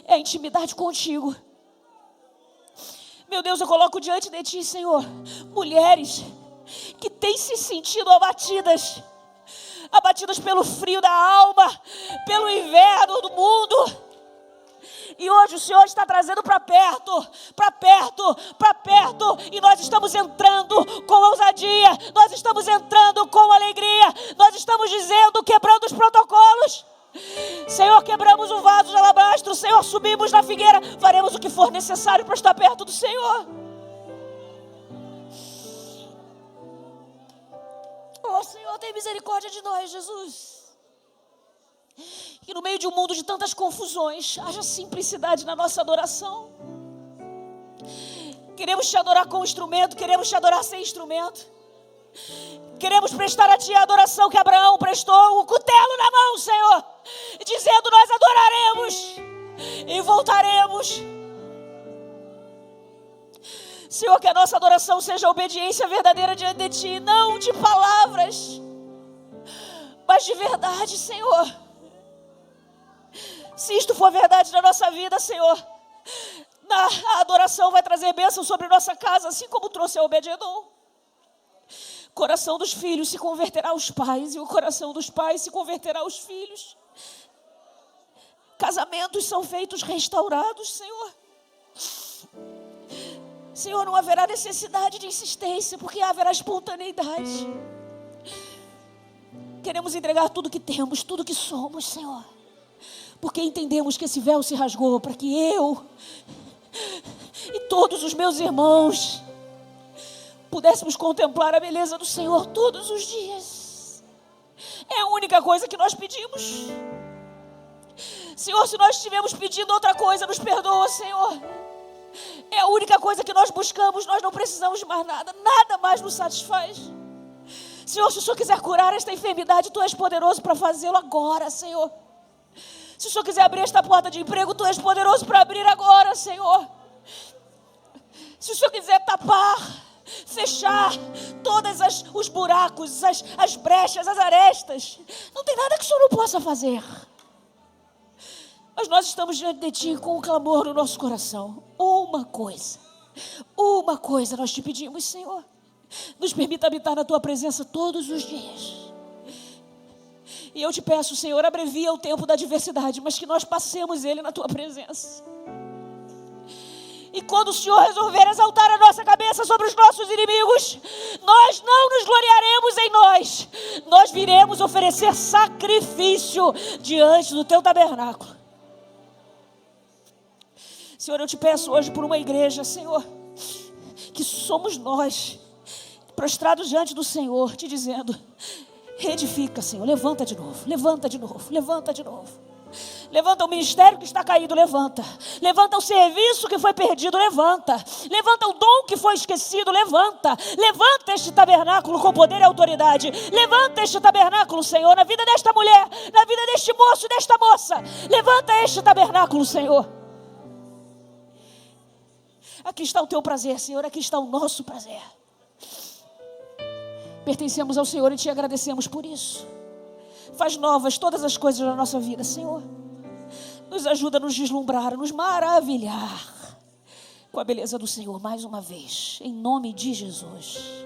é a intimidade contigo. Meu Deus, eu coloco diante de Ti, Senhor, mulheres que têm se sentido abatidas pelo frio da alma, pelo inverno do mundo. E hoje o Senhor está trazendo para perto, e nós estamos entrando com ousadia, nós estamos entrando com alegria, nós estamos dizendo, quebrando os protocolos. Senhor, quebramos que for necessário para estar perto do Senhor. Oh, Senhor, tem misericórdia de nós, Jesus. Que no meio de um mundo de tantas confusões, haja simplicidade na nossa adoração. Queremos te adorar com instrumento, queremos te adorar sem instrumento. Queremos prestar a ti a adoração que Abraão prestou, o cutelo na mão, Senhor, dizendo: nós adoraremos e voltaremos. Senhor, que a nossa adoração seja obediência verdadeira diante de ti, não de palavras, mas de verdade, Senhor. Se isto for verdade na nossa vida, Senhor, a adoração vai trazer bênção sobre nossa casa, assim como trouxe a Obed-edom. O coração dos filhos se converterá aos pais, e o coração dos pais se converterá aos filhos. Casamentos são feitos restaurados, Senhor. Senhor, não haverá necessidade de insistência, porque haverá espontaneidade. Queremos entregar tudo que temos, tudo que somos, Senhor, porque entendemos que esse véu se rasgou para que eu e todos os meus irmãos pudéssemos contemplar a beleza do Senhor todos os dias. É a única coisa que nós pedimos. Senhor, se nós estivermos pedindo outra coisa, nos perdoa, Senhor. É a única coisa que nós buscamos, nós não precisamos de mais nada, nada mais nos satisfaz. Senhor, se o Senhor quiser curar esta enfermidade, Tu és poderoso para fazê-lo agora, Senhor. Se o Senhor quiser abrir esta porta de emprego, Tu és poderoso para abrir agora, Senhor. Se o Senhor quiser tapar, fechar todos os buracos, as brechas, as arestas, não tem nada que o Senhor não possa fazer. Mas nós estamos diante de Ti com um clamor no nosso coração. Uma coisa nós te pedimos, Senhor. Nos permita habitar na Tua presença todos os dias. E eu te peço, Senhor, abrevia o tempo da adversidade, mas que nós passemos ele na Tua presença. E quando o Senhor resolver exaltar a nossa cabeça sobre os nossos inimigos, nós não nos gloriaremos em nós. Nós viremos oferecer sacrifício diante do Teu tabernáculo. Senhor, eu te peço hoje por uma igreja, Senhor, que somos nós, prostrados diante do Senhor, te dizendo: reedifica, Senhor, levanta de novo, levanta de novo, levanta de novo. Levanta o ministério que está caído, levanta. Levanta o serviço que foi perdido, levanta. Levanta o dom que foi esquecido, levanta. Levanta este tabernáculo com poder e autoridade. Levanta este tabernáculo, Senhor, na vida desta mulher, na vida deste moço e desta moça. Levanta este tabernáculo, Senhor. Aqui está o Teu prazer, Senhor, aqui está o nosso prazer. Pertencemos ao Senhor e Te agradecemos por isso. Faz novas todas as coisas da nossa vida, Senhor. Nos ajuda a nos deslumbrar, a nos maravilhar com a beleza do Senhor mais uma vez, em nome de Jesus.